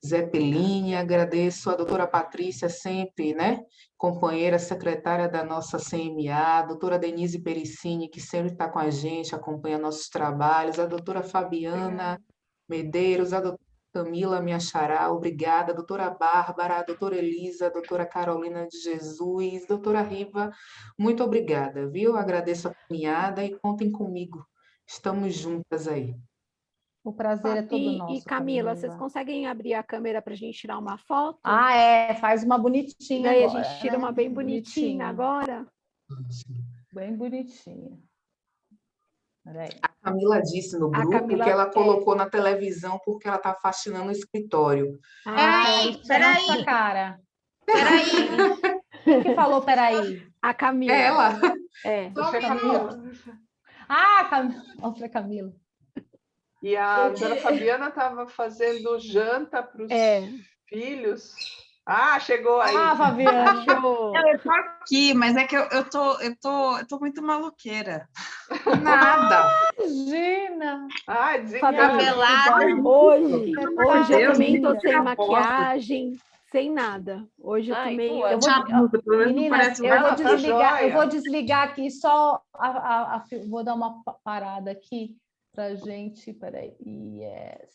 Zé Peline, agradeço a doutora Patrícia, sempre, né? Companheira, secretária da nossa CMA, a doutora Denise Pericini, que sempre está com a gente, acompanha nossos trabalhos, a doutora Fabiana Medeiros, a doutora Camila, minha xará, obrigada, a doutora Bárbara, a doutora Elisa, a doutora Carolina de Jesus, doutora Riva, muito obrigada, viu? Agradeço a caminhada e contem comigo, estamos juntas aí. O prazer é todo nosso. E Camila, vocês conseguem abrir a câmera para a gente tirar uma foto? Faz uma bonitinha daí agora. A gente tira uma bem bonitinha agora. Bem bonitinha. A Camila disse no grupo que ela colocou na televisão porque ela está faxinando o escritório. Peraí. Cara. Peraí. Quem que falou peraí? A Camila. Ela? Camila. Outra Camila. E a dona Fabiana estava fazendo janta para os filhos. Ah, chegou aí. Ah, Fabiana. Eu tô aqui, mas é que eu tô muito maloqueira. Nada. Imagina. Ai, Descabelada. Hoje eu Deus, também tô menina, sem que maquiagem, sem nada. Hoje eu tô meio... Meninas, eu vou desligar aqui só vou dar uma parada aqui pra gente. Peraí. Yes.